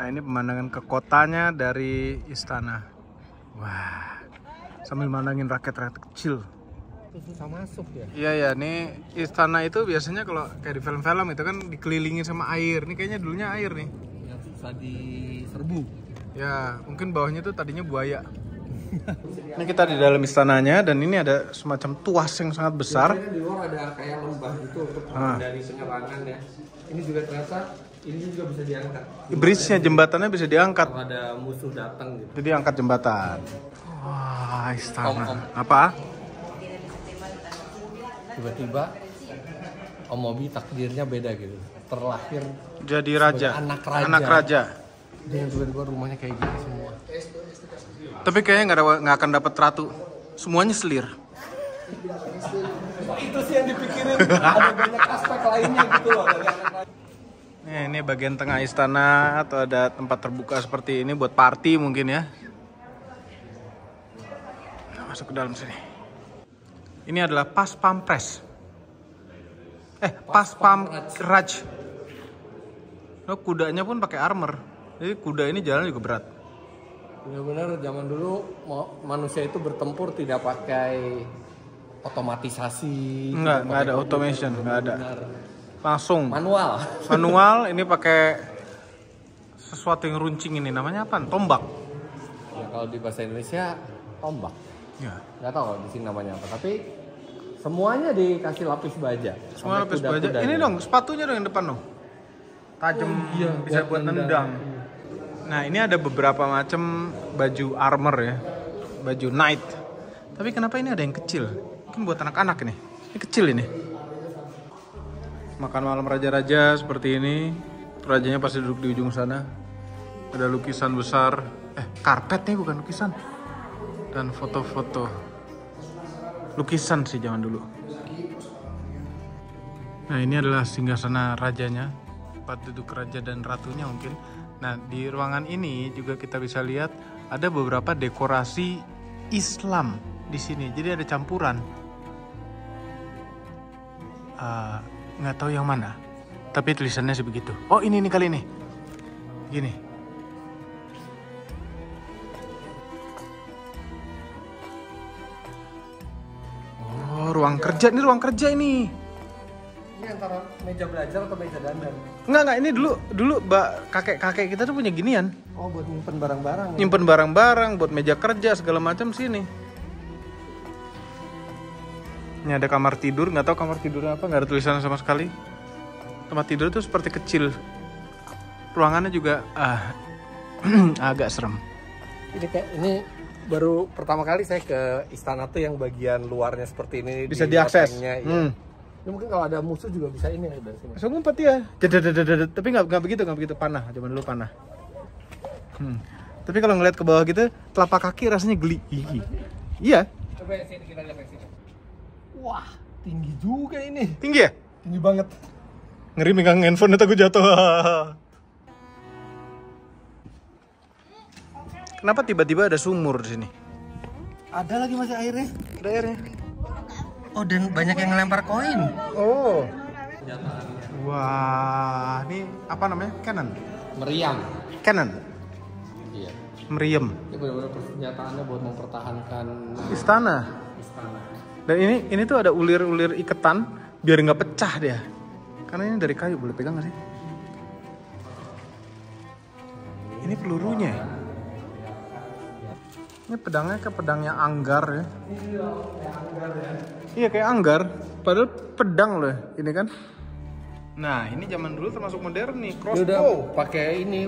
[SPEAKER 1] Ini pemandangan ke kotanya dari istana. Wah, sambil mandangin rakyat-rakyat kecil.
[SPEAKER 2] Itu susah masuk ya.
[SPEAKER 1] Iya ya, nih istana itu biasanya kalau kayak di film-film itu kan dikelilingi sama air. Ini kayaknya dulunya air nih.
[SPEAKER 2] Yang susah diserbu.
[SPEAKER 1] Ya, mungkin bawahnya tuh tadinya buaya. Ini kita di dalam istananya dan ini ada semacam tuas yang sangat besar.
[SPEAKER 2] Di luar ada kayak lembah gitu untuk dari penyerangan ya. Ini juga ternyata ini juga bisa diangkat.
[SPEAKER 1] Bridge-nya, jembatannya bisa diangkat.
[SPEAKER 2] Kalau ada musuh datang gitu.
[SPEAKER 1] Jadi angkat jembatan. Wah, istana. Apa?
[SPEAKER 2] Tiba-tiba Om Mobi takdirnya beda gitu. Terlahir
[SPEAKER 1] jadi raja.
[SPEAKER 2] Anak raja. Dengan tiba-tiba rumahnya kayak gitu semua.
[SPEAKER 1] Tapi kayaknya nggak akan dapat ratu. Semuanya selir.
[SPEAKER 2] Itu sih yang dipikirin. Ada banyak aspek lainnya gitu loh.
[SPEAKER 1] Ini bagian tengah istana atau ada tempat terbuka seperti ini buat party mungkin ya. Masuk ke dalam sini. Ini adalah Pas Pampres. Pas Pamraj. Kudanya pun pakai armor. Jadi kuda ini jalan juga berat.
[SPEAKER 2] Benar-benar zaman dulu manusia itu bertempur tidak pakai otomatisasi.
[SPEAKER 1] Nggak ada automation, nggak ada. Langsung manual. Ini pakai sesuatu yang runcing ini, namanya apa? Tombak
[SPEAKER 2] ya, kalau di bahasa Indonesia tombak
[SPEAKER 1] ya,
[SPEAKER 2] nggak tahu di sini namanya apa, tapi semuanya dikasih lapis baja.
[SPEAKER 1] Semua lapis baja. Ini dong sepatunya dong yang depan dong, tajam, bisa buat nendang. Nah ini ada beberapa macam baju armor ya, baju knight. Tapi kenapa ini ada yang kecil? Mungkin buat anak-anak ini kecil ini. Makan malam raja-raja seperti ini. Rajanya pasti duduk di ujung sana. Ada lukisan besar. Karpet nih, bukan lukisan. Dan foto-foto. Lukisan sih zaman dulu. Nah, ini adalah singgasana rajanya, tempat duduk raja dan ratunya mungkin. Nah, di ruangan ini juga kita bisa lihat ada beberapa dekorasi Islam di sini. Jadi ada campuran. Nggak tahu yang mana, tapi tulisannya sebegitu. Oh, ini nih kali ini. Gini. Oh, ruang kerja. Ini ruang kerja ini.
[SPEAKER 2] Ini antara meja belajar atau meja dandan?
[SPEAKER 1] Enggak, ini dulu kakek-kakek kita tuh punya ginian.
[SPEAKER 2] Oh, buat nyimpen barang-barang.
[SPEAKER 1] Nyimpen barang-barang, buat meja kerja segala macam sini. Ini ada kamar tidur, nggak tahu kamar tidurnya apa, nggak ada tulisan sama sekali. Tempat tidur itu seperti kecil. Ruangannya juga agak serem.
[SPEAKER 2] Ini baru pertama kali saya ke istana tuh yang bagian luarnya seperti ini.
[SPEAKER 1] Bisa diakses.
[SPEAKER 2] Ya. Ya, mungkin kalau ada musuh juga bisa ini ya dari sini.
[SPEAKER 1] Langsung ngumpet ya. Tapi nggak begitu panah. Zaman dulu panah. Tapi kalau ngeliat ke bawah gitu, telapak kaki rasanya geli. Iya.
[SPEAKER 2] Coba sini kita lihat sini. Wah, tinggi juga ini.
[SPEAKER 1] Tinggi ya?
[SPEAKER 2] Tinggi banget.
[SPEAKER 1] Ngeri megang handphone itu gue jatuh. Kenapa tiba-tiba ada sumur di sini?
[SPEAKER 2] Ada lagi masih airnya.
[SPEAKER 1] Ada airnya.
[SPEAKER 2] Oh, dan banyak yang ngelempar koin.
[SPEAKER 1] Oh. Wah, ini apa namanya? Cannon.
[SPEAKER 2] Meriam.
[SPEAKER 1] Cannon.
[SPEAKER 2] Iya.
[SPEAKER 1] Meriam.
[SPEAKER 2] Ini benar-benar persenjataannya buat mempertahankan
[SPEAKER 1] Istana.
[SPEAKER 2] istana.
[SPEAKER 1] Dan ini tuh ada ulir-ulir iketan biar nggak pecah dia. Karena ini dari kayu, boleh pegang nggak sih? Ini pelurunya. Ini pedangnya ke pedangnya anggar ya. Iya kayak anggar, padahal pedang loh ini kan. Nah ini zaman dulu termasuk modern nih,
[SPEAKER 2] Dia udah
[SPEAKER 1] crossbow.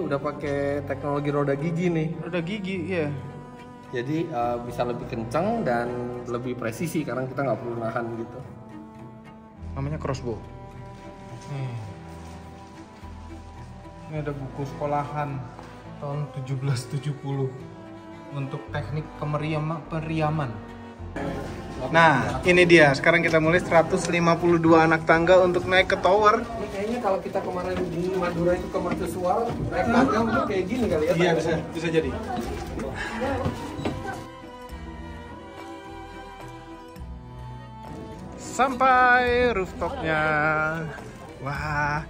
[SPEAKER 2] udah pakai teknologi roda gigi nih.
[SPEAKER 1] Roda gigi, iya.
[SPEAKER 2] Jadi bisa lebih kencang dan lebih presisi karena kita nggak perlu nahan gitu.
[SPEAKER 1] Namanya crossbow. Ini ada buku sekolahan tahun 1770 untuk teknik periaman. Nah, ini dia. Sekarang kita mulai 152 anak tangga untuk naik ke tower.
[SPEAKER 2] Ini kayaknya kalau kita kemarin di Madura itu ke mercusuar, naiknya mungkin kayak gini kali ya.
[SPEAKER 1] Iya, bisa jadi. Sampai rooftopnya. Wah,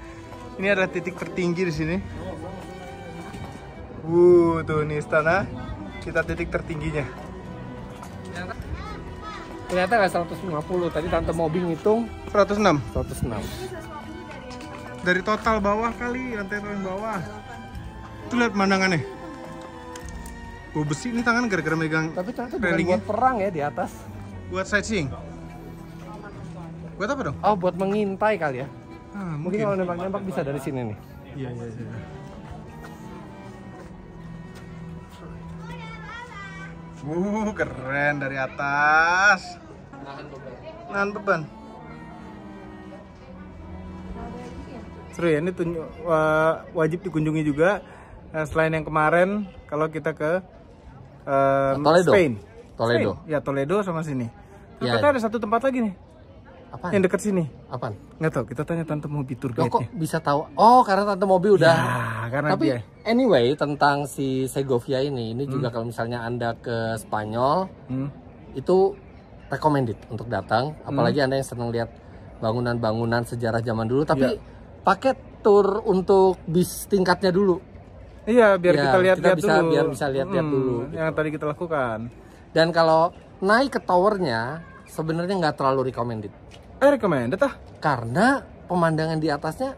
[SPEAKER 1] ini adalah titik tertinggi di sini. Tuh nih istana. Kita titik tertingginya.
[SPEAKER 2] Ternyata nggak 150. Tadi Tante Mobbing hitung
[SPEAKER 1] 106.
[SPEAKER 2] 106.
[SPEAKER 1] Dari total bawah kali, lantai paling bawah. Tuh lihat pemandangannya. Bau besi ini tangan gara-gara megang.
[SPEAKER 2] Tapi ternyata bukan
[SPEAKER 1] railingnya.
[SPEAKER 2] buat perang ya di atas.
[SPEAKER 1] Buat sightseeing. Buat apa dong?
[SPEAKER 2] Oh, buat mengintai kali ya. Mungkin
[SPEAKER 1] Mungkin.
[SPEAKER 2] kalau nembak-nembak bisa dari sini nih.
[SPEAKER 1] Iya. Keren dari atas. Nahan beban. Seru ya, ini wajib dikunjungi juga. Selain yang kemarin, kalau kita ke
[SPEAKER 2] Toledo.
[SPEAKER 1] Spain.
[SPEAKER 2] Toledo.
[SPEAKER 1] Spain. Ya, Toledo sama sini.
[SPEAKER 2] Ya.
[SPEAKER 1] Ternyata ada satu tempat lagi nih,
[SPEAKER 2] Apaan?
[SPEAKER 1] yang dekat sini.
[SPEAKER 2] Apaan?
[SPEAKER 1] Nggak tahu, kita tanya Tante Mobi tour
[SPEAKER 2] Loh, kok
[SPEAKER 1] guide-nya.
[SPEAKER 2] bisa tahu? Oh, karena Tante Mobi udah.
[SPEAKER 1] Ya, karena
[SPEAKER 2] Tapi
[SPEAKER 1] dia.
[SPEAKER 2] anyway, tentang si Segovia ini juga kalau misalnya Anda ke Spanyol, itu recommended untuk datang. Apalagi Anda yang senang lihat bangunan-bangunan sejarah zaman dulu. Tapi paket tour untuk bis tingkatnya dulu.
[SPEAKER 1] Iya, biar
[SPEAKER 2] Ya,
[SPEAKER 1] kita lihat-lihat dulu.
[SPEAKER 2] biar bisa lihat-lihat dulu.
[SPEAKER 1] Yang tadi kita lakukan.
[SPEAKER 2] Dan kalau naik ke towernya, sebenarnya nggak terlalu recommended.
[SPEAKER 1] Recommended ah.
[SPEAKER 2] Karena pemandangan di atasnya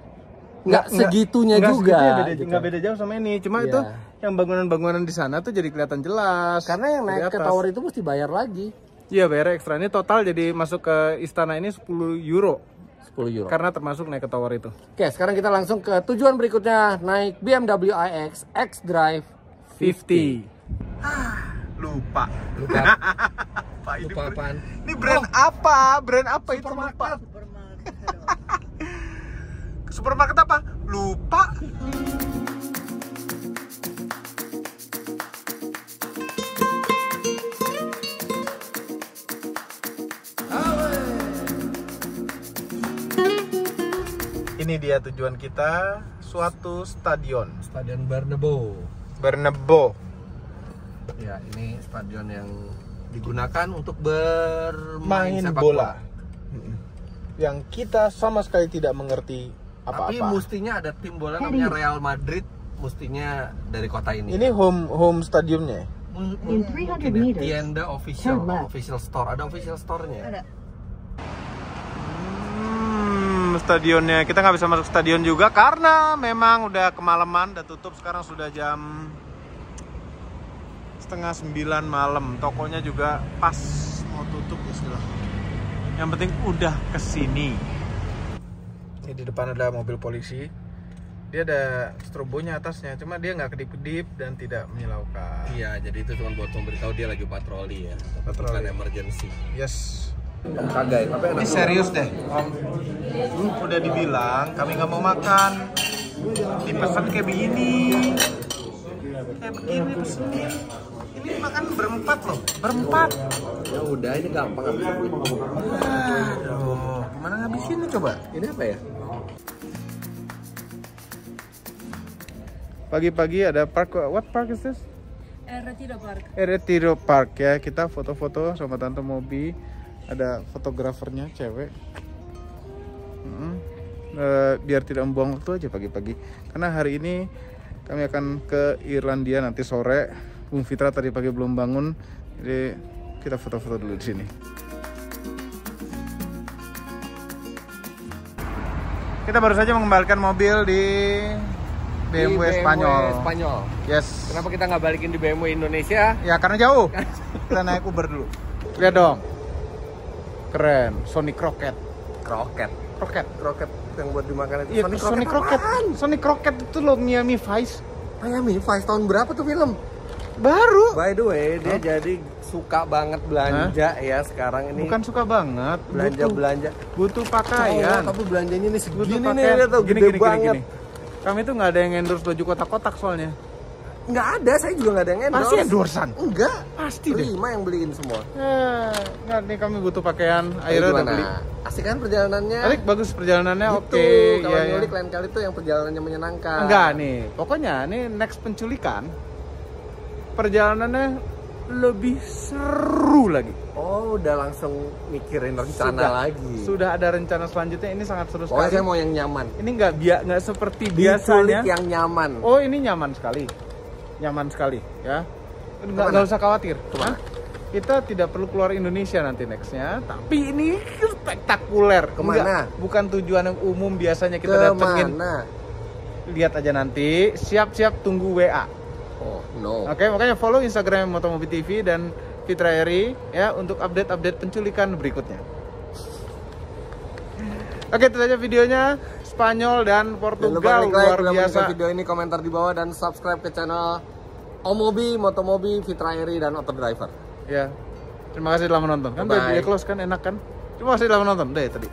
[SPEAKER 2] nggak segitunya
[SPEAKER 1] nggak
[SPEAKER 2] juga.
[SPEAKER 1] segitunya, beda,
[SPEAKER 2] gitu.
[SPEAKER 1] nggak beda jauh sama ini. Cuma
[SPEAKER 2] Iya.
[SPEAKER 1] itu yang bangunan-bangunan di sana tuh jadi kelihatan jelas.
[SPEAKER 2] Karena yang
[SPEAKER 1] dari
[SPEAKER 2] naik ke
[SPEAKER 1] atas.
[SPEAKER 2] tower itu mesti bayar lagi.
[SPEAKER 1] Iya, bayar ekstra. Ini total jadi masuk ke istana ini 10 euro.
[SPEAKER 2] 10 euro.
[SPEAKER 1] Karena termasuk naik ke tower itu.
[SPEAKER 2] Oke, sekarang kita langsung ke tujuan berikutnya, naik BMW iX X-Drive
[SPEAKER 1] 50. Lupa.
[SPEAKER 2] Lupa.
[SPEAKER 1] Pak, ini
[SPEAKER 2] Lupa apaan?
[SPEAKER 1] Ini brand apa? Brand apa itu lupa? Supermarket apa? Lupa. dia tujuan kita, suatu stadion.
[SPEAKER 2] Stadion Bernabeu. Ya, ini stadion yang digunakan untuk bermain
[SPEAKER 1] Main
[SPEAKER 2] sepak
[SPEAKER 1] bola. Yang kita sama sekali tidak mengerti
[SPEAKER 2] Tapi
[SPEAKER 1] apa-apa.
[SPEAKER 2] mestinya ada tim bola namanya Real Madrid, mestinya dari kota ini.
[SPEAKER 1] Ini home stadiumnya.
[SPEAKER 5] In 300 meters,
[SPEAKER 2] Tienda
[SPEAKER 5] turn left.
[SPEAKER 2] official store. Ada official store-nya.
[SPEAKER 4] Ada.
[SPEAKER 1] Stadionnya kita nggak bisa masuk stadion juga karena memang udah kemalaman, udah tutup. Sekarang sudah jam 8:30 malam. Tokonya juga pas mau tutup istilahnya. Yang penting udah kesini. Ini di depan ada mobil polisi. Dia ada strobonya atasnya, cuma dia nggak kedip-kedip dan tidak menyilaukan.
[SPEAKER 2] Iya, jadi itu cuma buat memberitahu dia lagi patroli ya.
[SPEAKER 1] Patroli.
[SPEAKER 2] Bukan emergency.
[SPEAKER 1] Yes.
[SPEAKER 2] Kagak, tapi enak.
[SPEAKER 1] Ini serius deh, Om. Udah dibilang kami nggak mau makan. Dipesan kayak begini. Kayak begini pesennya. Ini makan berempat loh, berempat.
[SPEAKER 2] Ya udah, ini gampang habis.
[SPEAKER 1] Aduh, gimana ngabisinnya coba?
[SPEAKER 2] Ini apa ya?
[SPEAKER 1] Pagi-pagi ada park, what park is this?
[SPEAKER 4] Retiro Park.
[SPEAKER 1] Retiro Park ya, kita foto-foto sama Tante Mobi. Ada fotografernya cewek. Biar tidak membuang waktu aja pagi-pagi. Karena hari ini kami akan ke Irlandia nanti sore. Bung Fitra tadi pagi belum bangun, jadi kita foto-foto dulu di sini. Kita baru saja mengembalikan mobil di BMW Spanyol. Yes.
[SPEAKER 2] Kenapa kita nggak balikin di BMW Indonesia?
[SPEAKER 1] Ya karena jauh. Kita naik Uber dulu. Lihat dong. Keren, Sonic Rocket.
[SPEAKER 2] Kroket yang buat dimakan itu.
[SPEAKER 1] Iya, Sonic Rocket. Sonic Rocket itu loh Miami Vice.
[SPEAKER 2] Miami Vice tahun berapa tuh film?
[SPEAKER 1] Baru.
[SPEAKER 2] By the way, dia jadi suka banget belanja ya sekarang ini.
[SPEAKER 1] Bukan suka banget.
[SPEAKER 2] belanja.
[SPEAKER 1] Butuh pakaian.
[SPEAKER 2] Tapi belanjanya nih
[SPEAKER 1] Butuh
[SPEAKER 2] segini
[SPEAKER 1] pakaian.
[SPEAKER 2] nih, lihat tuh, gede banget.
[SPEAKER 1] Kami tuh nggak ada yang endorse baju kotak-kotak soalnya.
[SPEAKER 2] Nggak ada, saya juga nggak ada yang endorse.
[SPEAKER 1] Pasti endorsean.
[SPEAKER 2] Enggak.
[SPEAKER 1] Pasti deh.
[SPEAKER 2] 5 yang beliin semua.
[SPEAKER 1] Nggak nih kami butuh pakaian. Akhirnya udah beli.
[SPEAKER 2] Asik kan perjalanannya?
[SPEAKER 1] Asik, bagus perjalanannya.
[SPEAKER 2] Gitu.
[SPEAKER 1] Oke.
[SPEAKER 2] Kalau
[SPEAKER 1] Ya,
[SPEAKER 2] nyulik lain kali tuh yang perjalanannya menyenangkan.
[SPEAKER 1] Enggak nih. Pokoknya nih next penculikan perjalanannya lebih seru lagi.
[SPEAKER 2] Oh, udah langsung mikirin rencana lagi.
[SPEAKER 1] Sudah ada rencana selanjutnya. Ini sangat seru
[SPEAKER 2] Pokoknya
[SPEAKER 1] sekali.
[SPEAKER 2] saya mau yang nyaman.
[SPEAKER 1] Ini nggak seperti
[SPEAKER 2] Diculik
[SPEAKER 1] biasanya.
[SPEAKER 2] yang nyaman.
[SPEAKER 1] Oh, ini nyaman sekali. Nyaman sekali ya. Nggak usah khawatir.
[SPEAKER 2] Kemana?
[SPEAKER 1] Kita tidak perlu keluar Indonesia nanti nextnya. Tapi ini spektakuler.
[SPEAKER 2] Kemana?
[SPEAKER 1] Enggak, bukan tujuan yang umum biasanya kita datengin.
[SPEAKER 2] Kemana?
[SPEAKER 1] Lihat aja nanti. Siap-siap tunggu WA.
[SPEAKER 2] Oh, no.
[SPEAKER 1] Oke, makanya follow Instagram Motomobi TV dan Fitra Eri ya untuk update-update penculikan berikutnya. Oke, itu saja videonya. Spanyol dan Portugal luar biasa.
[SPEAKER 2] Video ini komentar di bawah dan subscribe ke channel Omobi, Motomobi, Fitra Eri dan Auto Driver.
[SPEAKER 1] Ya. Terima kasih telah menonton. Kan
[SPEAKER 2] Bye.
[SPEAKER 1] udah close kan, enak kan? Terima kasih telah menonton. Deh tadi.